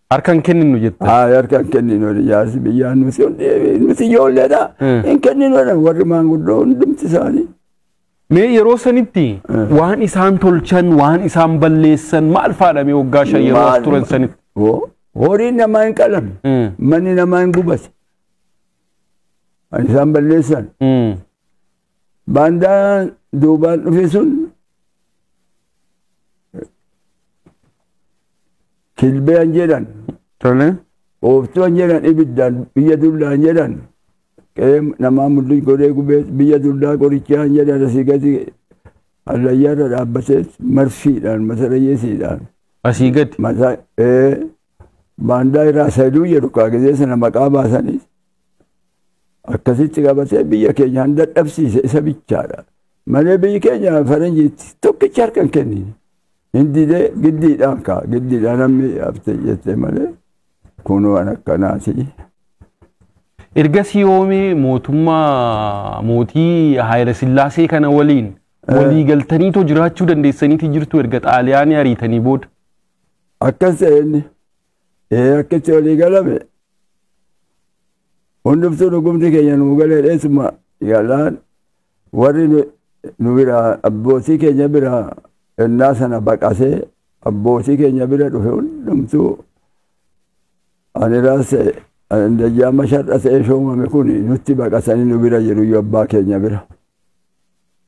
Harkan kenninu jettan. Harkan kenninu jaarsi biyyaan nuti ijoolleedha. Hin kenninu warri maanguddoo hundumti isaanii. Mee yeroo sanitti waan isaan tolchan waan isaan balleessan maal faadhame waggaa 5 yeroo as turan sanitti? Horiin namaa hin qalame. Manni namaa hin gubate. Waan isaan balleessan. Baandaan duubaan dhufe sun kilbeen jedhan. Tole. Ooftuun jedhan ibiddaan biyya dullaan jedhan. Nama mul'ii godhee gubee biyya dullaa qorichaan jedhan asii gadi hallayyaarra dhaabbatee marfiidhaan masarayyeesiidhaan. Asii gadi? Baandaa irraa sayduu jedhu kaagizee sana maqaa baasaniis. Akkasitti qabatee biyya keenya handa dhabsiise isa bichaadha. Malee biyyi keenya faranjiitti tokkicha harkan kennine. Hindidee giddiidhaan kaa giddiidhaan namni hafte jettee malee kunoo waan akkanaati. Ergasii yoomii mootii Haayile Sillaasee kana waliin walii galtaniitoo jiraachuu dandeessaniiti jirtu erga Xaaliyaanii ariitanii booda. Akkas ta'e akkatti walii galame hundumtuu dhugumti keenya nuu galee dheessuma yaalaan warri nu bira abbootii keenya bira ennaa sana baqasee abbootii keenya bira dhufe hundumtuu ani raasee Ndajjama shar'a ta'ee shoomame kun nutti baqasanii nu bira jiru yoo abbaa keenya bira.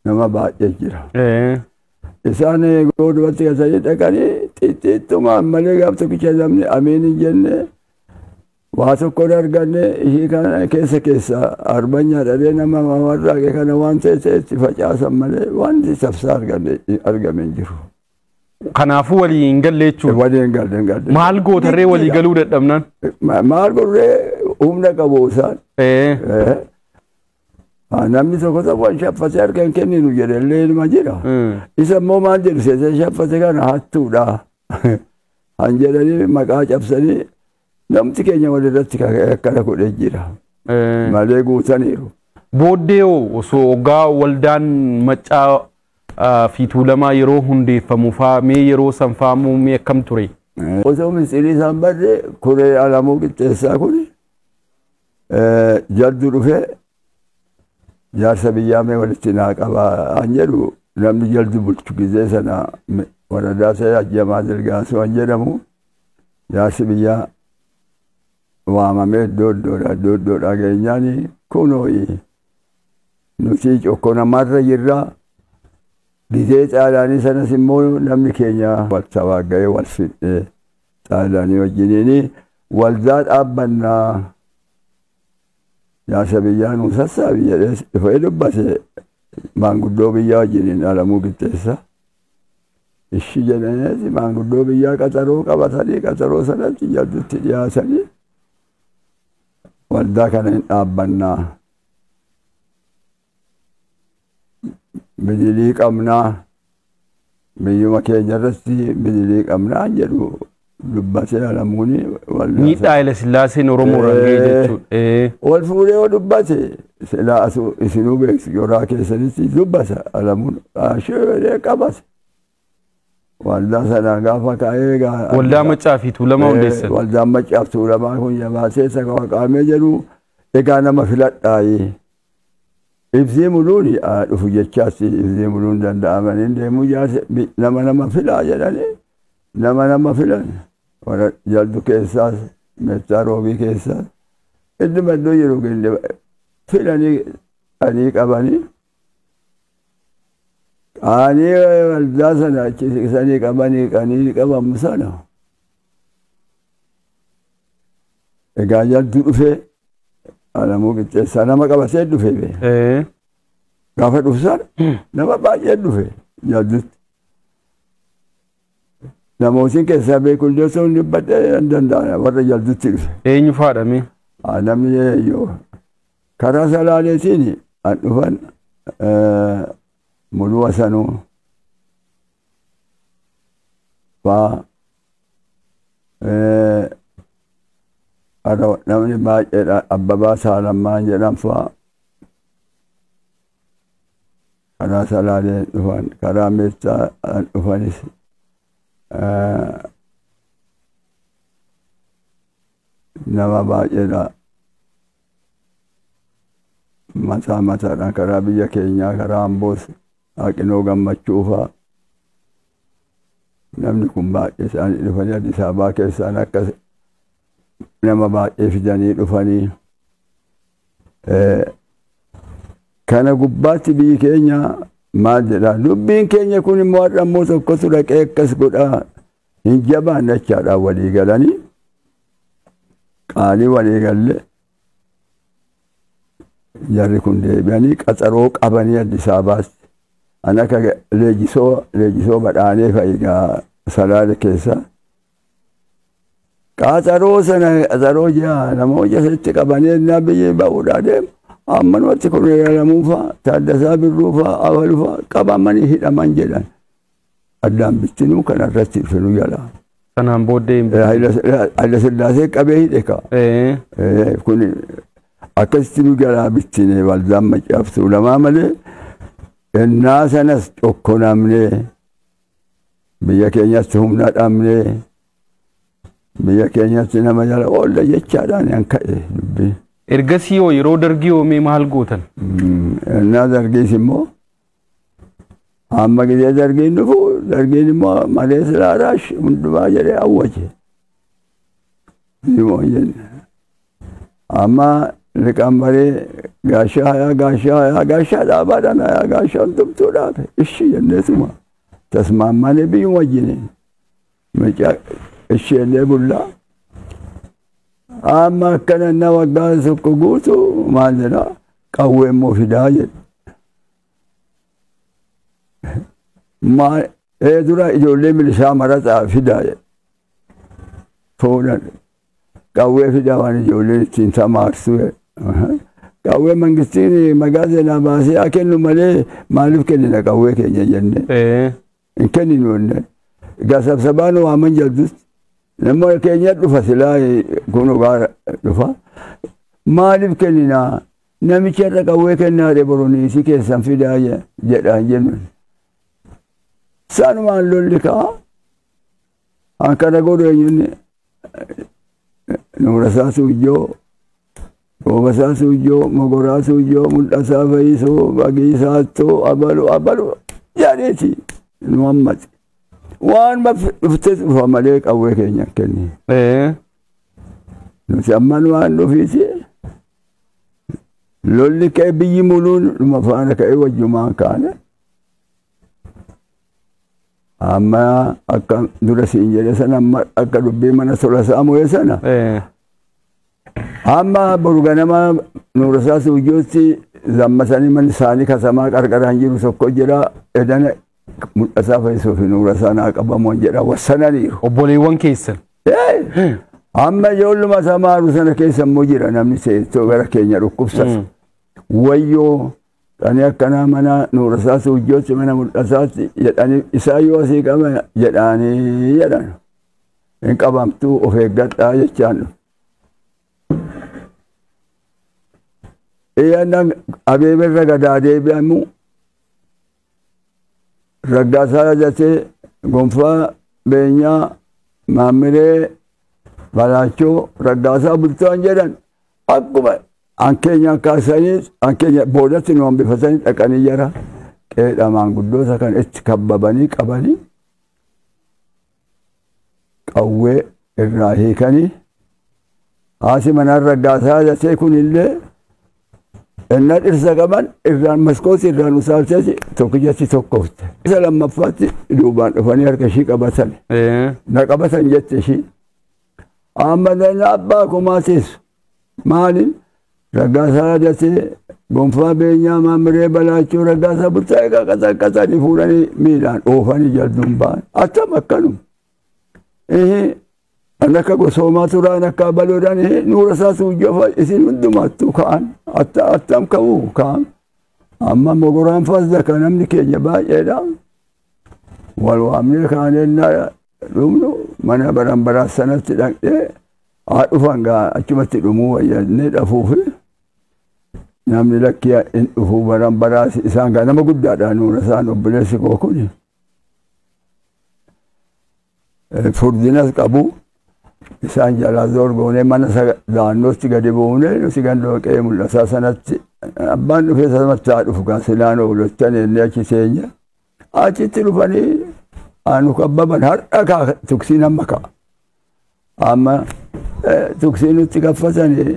Nama baay'ee jira. Isaan goodumatti gasanii dhaqanii xixiqquma malee gaaf tokkicha namni amiin hin jenne waa tokko arganne ishii kana keessa arbanyaa dhabee nama warraaqe kana waan ta'e itti facaasan malee wanti safsaa argame hin jiru. Kanaafuu walii hin galle jechuudha. Walii hin galle. Maal gootarree walii galuu dadhabnaan? Maal godhee humna qabu isaan. Namni tokko tokko shaffatee harka hin kenninu jedhellee ilma jira. Isa immoo maal jedhu seesee shaffate kana hattuudha. Han jedhanii maqaa cabsanii namti keenya walirratti akkana godhee jira. Malee guutaniiru. Booddee osoo waggaa waldaan maccaa fi tuulamaa yeroo hundeeffamu faa mee yeroo sanfaamuu mee akkam ture? Osoo misilii isaan barre kuree alamuu qixxeessaa kun jaddu dhufee jaarsa biyyaa mee walitti naa qabaa an jedhu namni jaldu bulchu gizee sana waradaa ta'e ajjamaa dirgaasuu an jedhamu jaarsi biyyaa waamamee iddoodhaa geenyaani kunooyi nuti cokko namarra jirraa gizee Xaaliyaanii sanas immoo namni keenya wal tawaaga'ee wal fidhee Xaaliyaanii wajjiniini والذات أبنا يا سبيان وسسابي فإذا بس ما نقدو بيا جنين على موقتها الشيء جنازي ما نقدو بيا كترو كبتري كترو سنة جلد يا سني والذات كان أبنا بدليك أمنا بيوم كي جرستي بدليك أمنا جلو لباسي على موني نيت عائلة سلاسي نورمو رنجي والفوري ولباسي سلا أسو إسنو بيكس يوراك سنسي لباسا على مون شو ليك أباس والله سنا غافا كايغا والله ما شافيتو لما وديسن والله ما شافتو لما كون يباسي سكوا قامي جلو إكانا ما فلات آي إبزي ملوني أدفو جتشاسي إبزي ملون دند آمنين ديمو جاسي لما فلا جلالي لما فلا ورا جلدو كيساس مستارو بي كيساس إدما دو يرو قلد فلاني أنيك أباني أني والداسنا أنيك أبانيك أنيك أبان مسانا إيقا جلدو في أنا ممكن تسأنا ما قبل سيد في به. قافت وصار. نما بعد يد في جدت. نموسين كسبة كل جسون نبت عندنا ورا جدت تلف. نفعل مي. أنا مي يو. كراس على سيني. أنفن ملوا سنو. فا أرو نمني ما أببا سالم ما جنام فا كرا سالالي نفان كرا ميتا نفانيس نما باجدا متا كرا بيا كينيا كرا أمبوس أكنو غمچوفا نمني كمبا إسان نفانيا دي سابا كيسانا كس nama baay'ee fidanii dhufanii kana gubbaatti biyyi keenya maal jedha dubbiin keenya kun immoo ammoo tokkotu dhaqee akkas godha hin jabaan jechaadha walii galanii qaalii walii galle jarri kun deebi'anii qaxaroo qabanii Addis Ababaatti an akka leejisoo badhaanee fa'igaa Salaale keessa qaxaroo sana qaxaroo jaa namoota sitti qabanii nabiyyi ba'uudhaa deemu amman watti kun yalamuufa Taaddasaa Birruufa Awaluufa qabamanii hidhaman jedhan addaan bittinuu kanarratti dhufenu jala. Sanaan booddee Haayila Sillaasee qabee hidhe ka. Kun akkasitti nu jalaa bittine waldaan macaaftuu lamaa malee ennaa sanas tokko namnee biyya keenyatti humna dhabnee biyya keenyatti nama jala oolla jechaadhaan yan ka'e dubbii. Ergasii yoo yeroo dargii oomee maal gootan? Ennaa dargiis immoo amma gidee dargiin dhufu dargiin immoo malee silaaraash hundumaa jedhee awwaje. Immoo jenne amma liqambaree gaashaa dhaabaadhaan gaashaan tumtuudhaaf ishii jenneetuma tasmaammanee biyyuma wajjiniin ishee illee bullaa amma akkana na waggaa tokko guutu maal jedhaa qawwee immoo fidaa jedhe dura ijoollee milishaa marataa fidaa jedhe fuudhan qawwee fidaa waan ijoolleen ittiin tamaarsu qawwee mangistiin magaazinaa baasee haa kennu malee maaliif kennina qawwee keenya jenne hin kenninu jenne gasabsabaan waaman jaldutti nama keenya dhufa silaa kun ogaa dhufa maaliif kennina namicha irra qawwee kennaa boroniisi keessan fidaa jedhaan jennu sanumaan lolli ka'a akkana godhu eenyunni Nuurasaa Suujjoo Goobasaa Suujjoo Mogoraa Suujjoo Mul'asaa Fayyisoo Bagiisaattoo abalu jedheeti nu hammate waan dhuftes dhufa malee qawwee keenya kenni. Nuti amman waan dhufiiti lolli ka'e biyyi muluun dhuma faana ka'e wajjumaan kaane amma akka dura siin jedhe sana amma akka dubbii mana tola saamu'ee sana amma boru ganama Nuurasaa Suujjootti zammasanii man isaanii kasamaa qarqaraan jiru tokko jira edana mul'ataa fayyisuu fi Nuurasaa naa qabamoo jedha wassananiiru. Obboleewwan keessan. Amma ijoolluma samaaru sana keessa immoo jira namni seettoo gara keenya dhukkubsas. Wayyoo ani akkanaa mana Nuurasaa Suujjootti mana mul'ataatti jedhanii isaa yoo asii qaba jedhanii jedhan. Hin qabamtuu of eeggadhaa jechaan. Iyyaannan abeebirra gadaa deebi'amu Raggaasaa Ajatee gonfaa beenyaa Maammiree Balaachoo Raggaasaa Bultoon jedhan akkuma ankeenya kaasanii ankeenya boodatti nu hambifatanii dhaqanii jara qeedha maanguddoota kan itti kabbabanii qabanii qawwee irraa hiikanii haasi manaan Raggaasaa Ajatee kunillee Enna dhirsa qaban irraan maskooti irraan usaalchasi tokkichatti tokkofte. Isa lammaffaatti duubaan dhufanii harka ishii qabatan. Na qabatan jette ishii. Amma na abbaa kumaatis maalin Raggaasaa Ajatee gonfaa beenyaa Maammiree Balaachoo Raggaasaa Bultaa egaa qaxaqqaxanii fuudhanii miilaan oofanii jalduun ba'an. Attam akkanum. Anakka gosoomaa turaan akka baloodhaan Nuurasaa Suujjoo isin hundumattuu ka'an attam ka'uu ka'an amma mogoraan fasdaka namni keenya baay'eedha wal waamnee kaanennaa dhumnu mana baranbaraa sanatti dhaqnee haa dhufan gaa achumatti dhumuu wayyannee dhafuufi namni lakkii hin dhufuu baranbaraa isaan gaa nama guddaadha Nuurasaan obboleessi koo kuni furdinas qabu. Isaan jalaa zorgoonee mana daannootti gadi buunee nuti gandooqee mul'ataa sanatti abbaan dhufee sanatti haa dhufu kan silaan oolottan ennee achi seenya achitti dhufanii aanu kabbaban har'a kaa tuksiin amma ka'a. Amma tuksiin nutti kaffatanii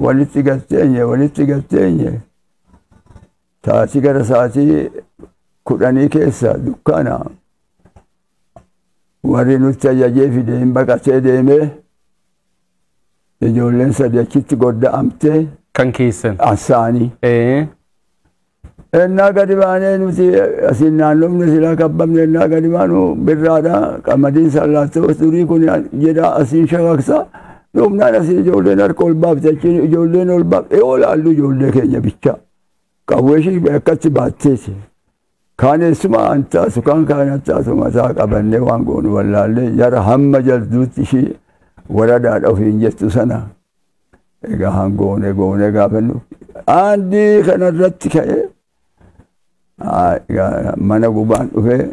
walitti gatteenye sa'aatii gara sa'aatii 10 keessa dukkaana. Warri nuti ajajee fide hin baqatee deemee ijoolleen sadii achitti godda'amtee kan keessan asaanii. Ennaa gadi baanee nuti asiin naannofne silaa kabbamne ennaa gadi baanu birraadha qamadiin sallaattoo durii kun jedha asiin shaqaqsa dhumnaan asiin ijoolleen harka ol baafte achiin ijoolleen ol baafte oolaallu ijoollee keenya bicha qawweeshii akkatti baatteeti. Kaaneessuma antaasu kan kaanattaasu mataa qabannee waan goonu wallaallee jara hamma jalduutti ishii waradaadha ofiin jettu sana egaa hangoone gaafannu aandii kanarratti ka'ee mana gubaan dhufee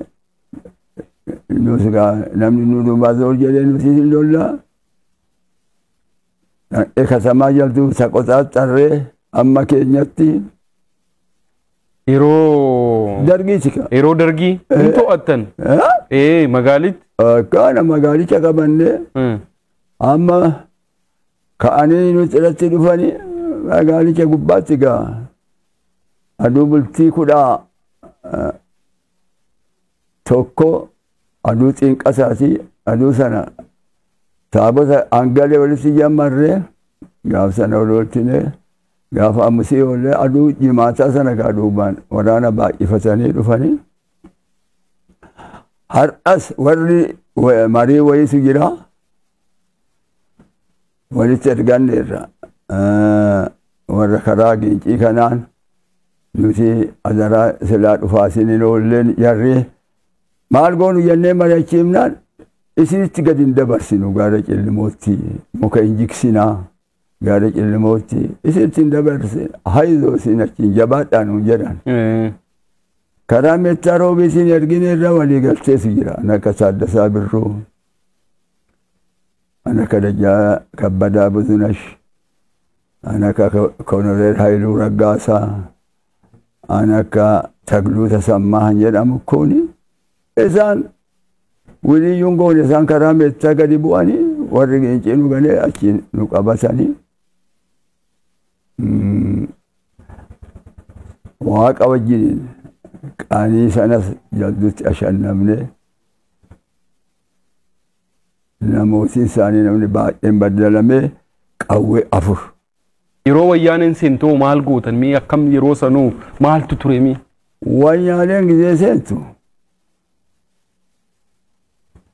namni nu duubaa zoor jedhee nuti hin lollaa katamaa jalduu saqotaa xarree amma keenyatti yeroo dargii hin to'attan magaalitti kana magaalicha qabannee amma ka'anii nuti irratti dhufanii magaalicha gubbaatti gaa aduu bultii 11 aduu xiinqasaati aduu sana taabota angalee walitti jammarree gaaf sana ololchinee gaafa ammusii ollee aduu jimaataa sana gaa duubaan waraana baay'ifatanii dhufanii har'as warri marii wayiitu jira walitti erganneerra warra karaa gincii kanaan nuti adaraa silaa dhufaasin hin oolleen jarree maal goonu jennee mari'achiifnaan isinitti gadi hin dabarsinu gaara Cillimootti muka hin jiksinaa gaara Cillimootti isinitti hin dabarsinu haayizoo isin achiin jabaadhaan jedhan. Karaa meettaa roobii isin ergine irra walii galteetu jira akka Taaddasaa Birruu akka Dajjaa Kabbadaa Buzunash akka Konoreer Haayiluu Raggaasaa akka Tagluu Tasammaa jedhamu kuni isaan wiliyyuun goone isaan karaa meettaa gadi bu'anii warri gincii nu galee achiin nu qabatanii waaqa wajjiniin qaanii sanas jaldutti ashannamne namooti isaanii namni baay'een baddalamee qawwee 4. Yeroo wayyaaneen seentoo maal gootan mee akkam yeroo sanuu maaltu ture mee? Wayyaaneen gizee seentu.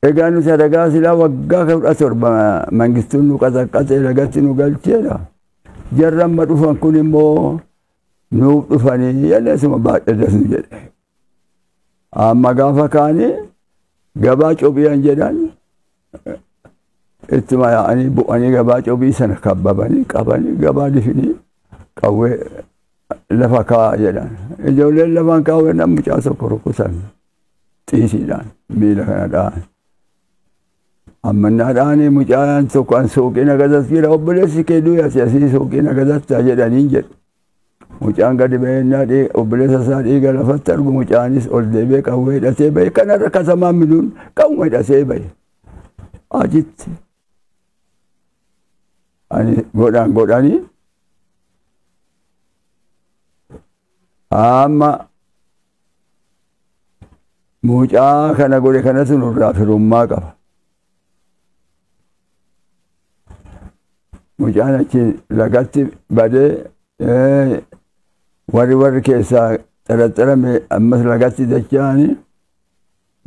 Egaa nuti adagaa silaa waggaa 17 mangistuun nu qaxaqqaxee lagatti nu galcheedha. Jarramma dhufan kun immoo nuuf dhufanii yaalleessuma baay'ee nu jedhe. Amma gaafa kaanii gabaa cobiyan jedhan ittuma yaa'anii bu'anii gabaa cobii sana kabbabanii qabanii gabaa difanii qawwee lafa kaa'aa jedhan. Ijoolleen lafaan kaawwee namni mucaa tokko rukutan xiisiidhaan miila kana dha'an. Amma naadhaanii mucaan tokko an suuqiin agarsiis jira obboleessi kee du'e asii suuqiin agarsiisaa jedhaniin jedhu. Mucaan gadi ba'ennaa obboleessa isaa dhiiga lafatti argu mucaanis ol deebi'ee qawwee hidhatee ba'e kanarra kasamaan miluun qawwee hidhatee ba'e. Achitti ani godhanii amma mucaa kana godhe kanatu nurraa firummaa qaba. Mucaan achi lagatti badee warri keessaa xaraxarame ammas lagatti dacha'anii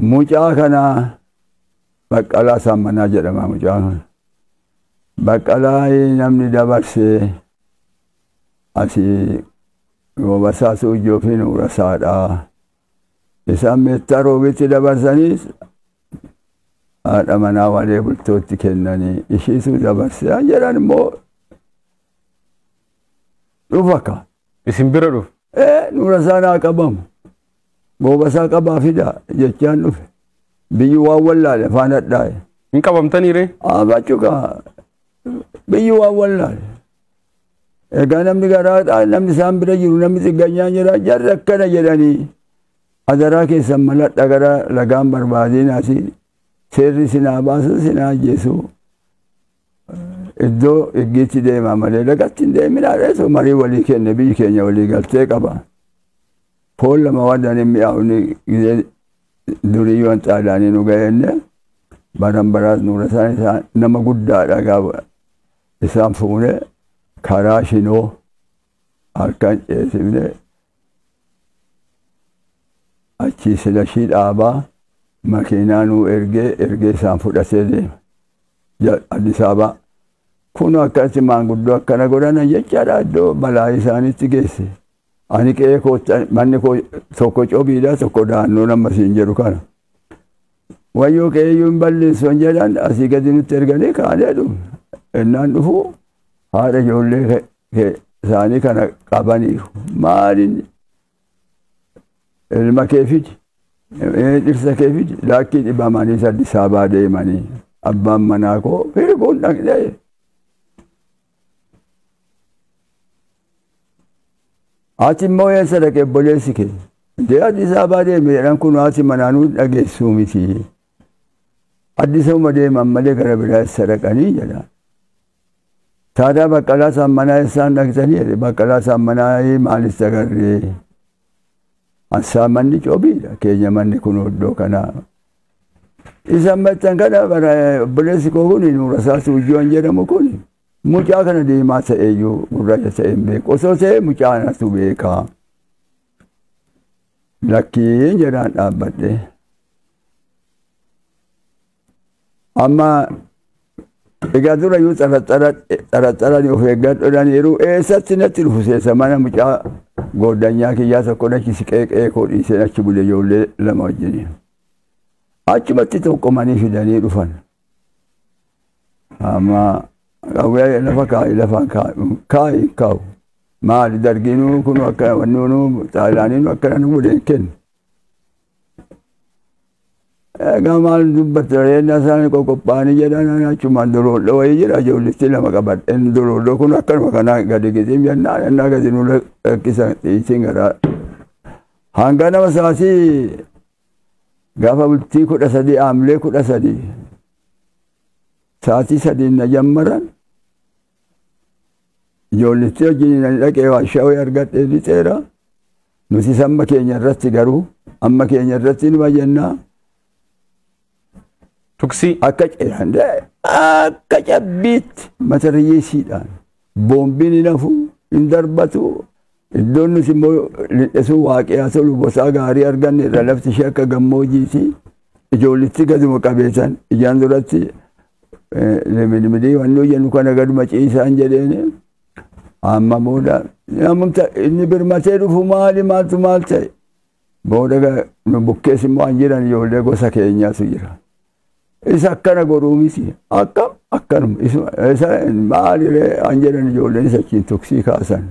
mucaa kana Baqqalaa Saammanaa jedhama mucaan kana. Baqqalaa namni dabarsee asii Goobasaa Suujjoo fi Nuurasaadha. Isaan meettaa roobitti dabarsaniis haadha manaa walee bultootti kennanii ishiitu dabarsee jedhan immoo dhufaka. Isin bira dhufu? Nuurasaa naa qabamu. Goobasaa qabaa fida jechaan dhufe. Biyyi waan wallaale afaan hadhaa'e. Hin qabamtanii ree? Bachuuka biyyi waan wallaale. Egaa namni garaa namni isaan bira jiru namni xiqqanyaan jira jarri akkana jedhanii adaraa keessan maladha gara lagaan barbaadiin asii seerri sinaa baasu sinaa ajjeesu iddoo iggiitti deemaa malee lagatti hin deeminaa dheesu marii walii kenne biyyi keenya walii galtee qaba. Foon lama waddaan hin mi'aawni gizee duriyyoon xaalaanii nu ga'enne baran baraas Nuurasaan isaan nama guddaadha gaafa isaan fuune karaa shinoo harkaan ceesifne achii silashii dhaabaa makiinaa nuu ergee isaan fudhatee deema Addis Ababaa. Kun akkatti maanguddoo akkana godhana jechaadha iddoo balaa isaanitti geesse. Ani qe'ee manni koo tokko cobiidha tokko daannoo nama siin jedhu kana. Wayyoo qe'eeyyuu hin balleessu jedhan asii gadi nutti erganii kaanee dhufu. Innaan dhufu haadha ijoollee isaanii kana qabaniiru. Maaliin ilma kee fidi dhirsa kee fidi laakkii dhibamanii Addis Ababaa deemanii abbaan manaa koo hirbuun dhaqnee. Ati immoo eessa dhaqee obboleessi kee? Dee Addis Ababaa deeme jedhan kun ati manaanuu dhageessuu miti. Addis Ababaa deeman malee gara biraa eessa dhaqanii jedhan. Taadaa Baqqalaa Saammanaa eessaan dhaqsanii jedhe Baqqalaa Saammanaa maalis agarree. Ansaa manni cobiidha keenya manni kun iddoo kanaa. Isaan maxxan kana obboleessi koo kun Nuurasaa Suujjoon jedhamu kun. Mucaa kana deemaa ta'eeyyuu gurraacha ta'e hin beeku. Osoo ta'e mucaa kanatu beekaa. Lakkiin jedhaan dhaabbadhe. Amma egaa durayyuu xaraxaranii of eeggadhodhaniiru eessatti natti dhufu seessa mana mucaa gooddanyaa kiyyaa tokko achi siqee koo dhiisee achi bule ijoollee lama wajjiniin. Achumatti tokkomanii fidanii dhufan. Amma qawwee lafa kaa'i kaa'u. Maali dargiinuu kun akka wannuunuu xaalaaniinuu akkana nu buleen kennu. Egaa maal dubbata reennaa isaanii qoqophaa'anii jedhan achumaan doloodho wayii jira ijoollitti lama qabadheen doloodho kun akkanuma kanaa gadi gisiin jennaan ennaa gadi nu lakkisan dhiisiin garaa. Hanga nama sa'aatii gaafa bultii 13 Haamlee 13 sa'aatii 3 na jammaran ijoollitti wajjin dhaqee waashawee argadhee lixeera. Nuti amma keenya irratti garuu amma keenya irratti numa jennaa. Tuksii. Akka ce'an akka cabbiitti mata riyyeessiidhaan boombiin hin hafu hin darbatu. Iddoon nuti immoo lixesuu waaqeyaa tolu bosaa gaarii arganne irra lafti ishee akka gammoojjiiti. Ijoollitti gaduma qabeessan ijaan duratti limidimidii wanni hojjennu kana gaduma ciisaan jedheeni. Amma booda namumta inni birmatee dhufu maaltu maal ta'e. Booda nu bukkees immoo an jiran ijoollee gosa keenyaatu jira. Isa akkana godhuumisi akkanuma isa maaliree an jedhan ijoolleen isa achiin tuksii kaasan.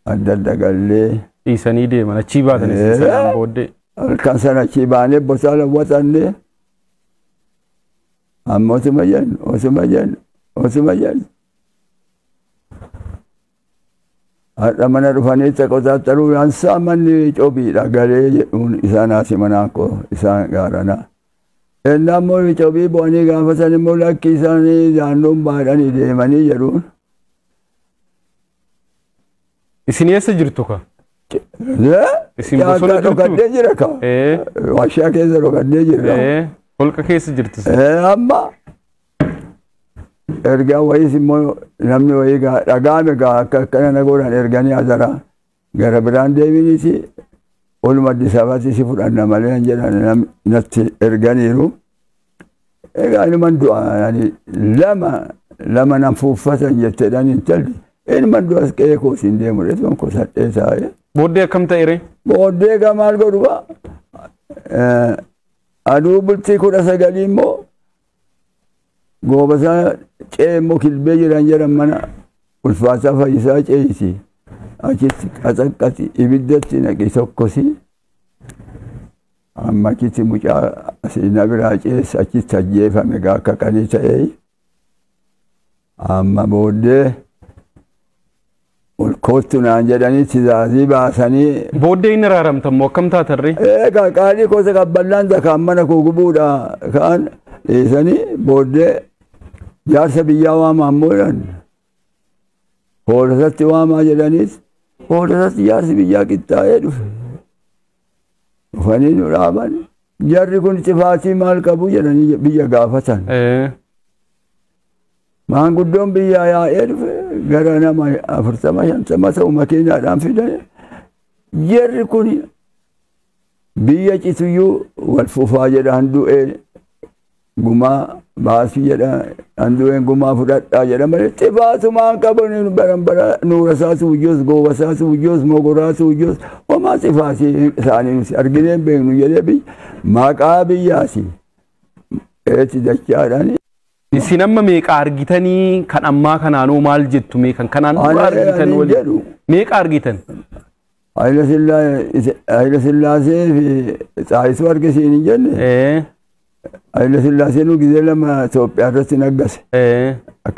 Adda gallee. Dhiisanii deeman achii baatan isaan booddee. Halkan sana achii baanee bosaa lawwaxannee amma osuma jennu. Hadha mana dhufanii qotaattaruu yaansaa manni cobiidha galee jedhuun isaan haasi manaan koo isaan gaaranaa. Ennaa immoo cobii bu'anii gaafatan immoo lakki isaanii naannoon baadhanii deemanii jedhuun. Isin eessa jirtu ka? Isin bosona jirtu? Dhokadhee jira ka. Warshaa keessa dhokadhee jira. Holqa keessa jirtu. Amma ergaa wayiis immoo namni wayii dhagaame akka akkana na godhan erganii azara gara biraan deeminiiti oluma Addis Ababaatti si fudhanna malee jedhan natti erganiiru. Egaa inuman du'a lama nan fuuffatan jetteedhaan intalli. Inuman du'as qe'ee koosiin deemu dheetuun kosadhee taa'ee. Booddee akkam ta'e? Booddee egaa maal godhu aduu bultii 19 immoo goobasaa ce'ee immoo kilbee jiran mana ulfaataa fayyisaa ce'isi. Achitti qaxaqqati ibiddatti naqi tokkosi. Amma achitti mucaa asii na biraa ce'es achitti ajjeefame gaa akka qanii ta'ee. Amma booddee ulkoottu naan jedhanii tizaazii baasanii. Booddee inni raaramtammoo akkam taatarree? Egaa qaalii kosa qabballaan zakaan mana koo gubuudha kaan dhiisanii booddee jaarsa biyyaa waamaa ammoo jedhan. Hoolasatti waamaa jedhaniis hoolasatti jaarsi biyyaa qixxaa'ee dhufe. Dhufanii nu dhaaban. Jarri kun cifaatii maal qabu jedhanii biyya gaafatan. Maanguddoon biyyaa yaa'ee dhufe gara nama 40-50 ta'u makiinaadhaan fidan. Jarri kun biyya cituyyuu wal fufaa jedhan du'ee gumaa baasii jedha andu'een gumaa fudhadhaa jedha malee xifaatumaan qaban bara nuurasaatu wujjoos goobasaatu wujjoos mogoraatu wujjoos homaa xifaasii isaanii nuti argineen beeknu jedhee maqaa biyyaasi eetti dachaadhaani. Isin amma meeqa argitanii kan ammaa kanaanuu maal jettu meeqan kanaan dura argitan waliin meeqa argitan? Hayila Sillaasee fi Xaayisuu argisiin hin jenne. Hayila Sillaaseen gizee lama Itoophiyaa irratti naggase.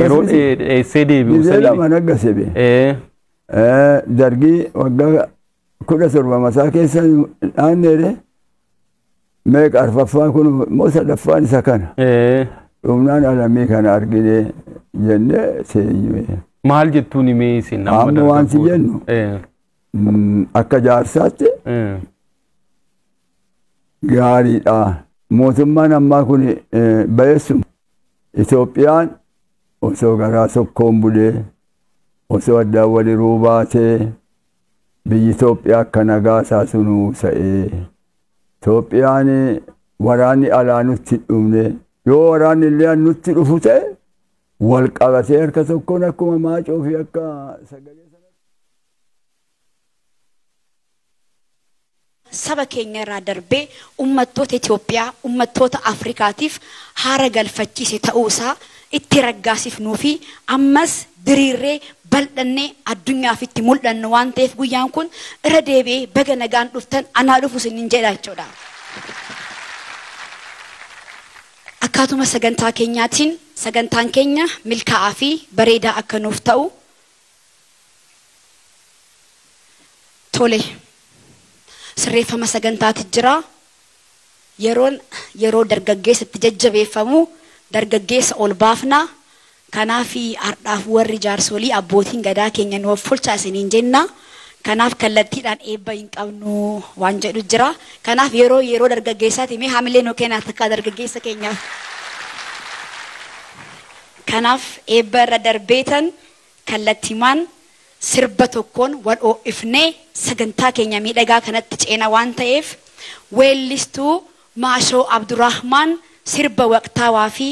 Yeroo eessee deebi'u gizee lama naggase be. Dargii waggaa 17 masaa keessa naanneere meeqa arfaffaan kun immoo sadaffaan isa kana. Dhumnaan alamii kana argine jenne seenyume. Maal jettuun himee isin amma wanti jennu akka jaarsaatti gaariidha. Mootummaan ammaa kun bayeessuma Itoophiyaan osoo garaa tokkoon bulee osoo addaan waliruu baatee biyyi Itoophiyaa akka nagaa isaa nuu sa'ee Itoophiyaan waraanni alaa nutti dhumne yoo waraanni illee nutti dhufu ta'e wal qabatee harka tokkoon akkuma maacoo fi akka sagalee saba keenya irraa darbee ummattoota Itoophiyaa ummattoota Afrikaatiif haara galfachiise ta'uusaa itti raggaasifnuu fi ammas diriirree bal'annee addunyaaf itti mul'annu waan ta'eef guyyaan kun irra deebi'ee baga nagaan dhuftan anaa dhufu isiniin jedha jechuudha. Akkaatuma sagantaa keenyaatiin sagantaan keenya milkaa'aa fi bareedaa akka nuuf ta'u tole. Sirreeffama sagantaati jira. Yeroo dargaggeessatti jajjabeeffamu dargaggeessa ol baafna. Kanaafi ardhaaf warri jaarsolii abbootiin gadaa keenya nuuf fulchaa isiniin jenna. Kanaaf kallattiidhaan eebba hin qabnu waan jedhu jira. Kanaaf yeroo dargaggeessaati mee haamilee nuu kennaa takka dargaggeessa keenyaaf. Kanaaf eebba irra darbeetan kallattiimaan sirba tokkoon wal ho'ifnee sagantaa keenya miidhagaa kanatti ceena waan ta'eef weellistuu Maashoo Abdurrahmaan sirba waqtaawaa fi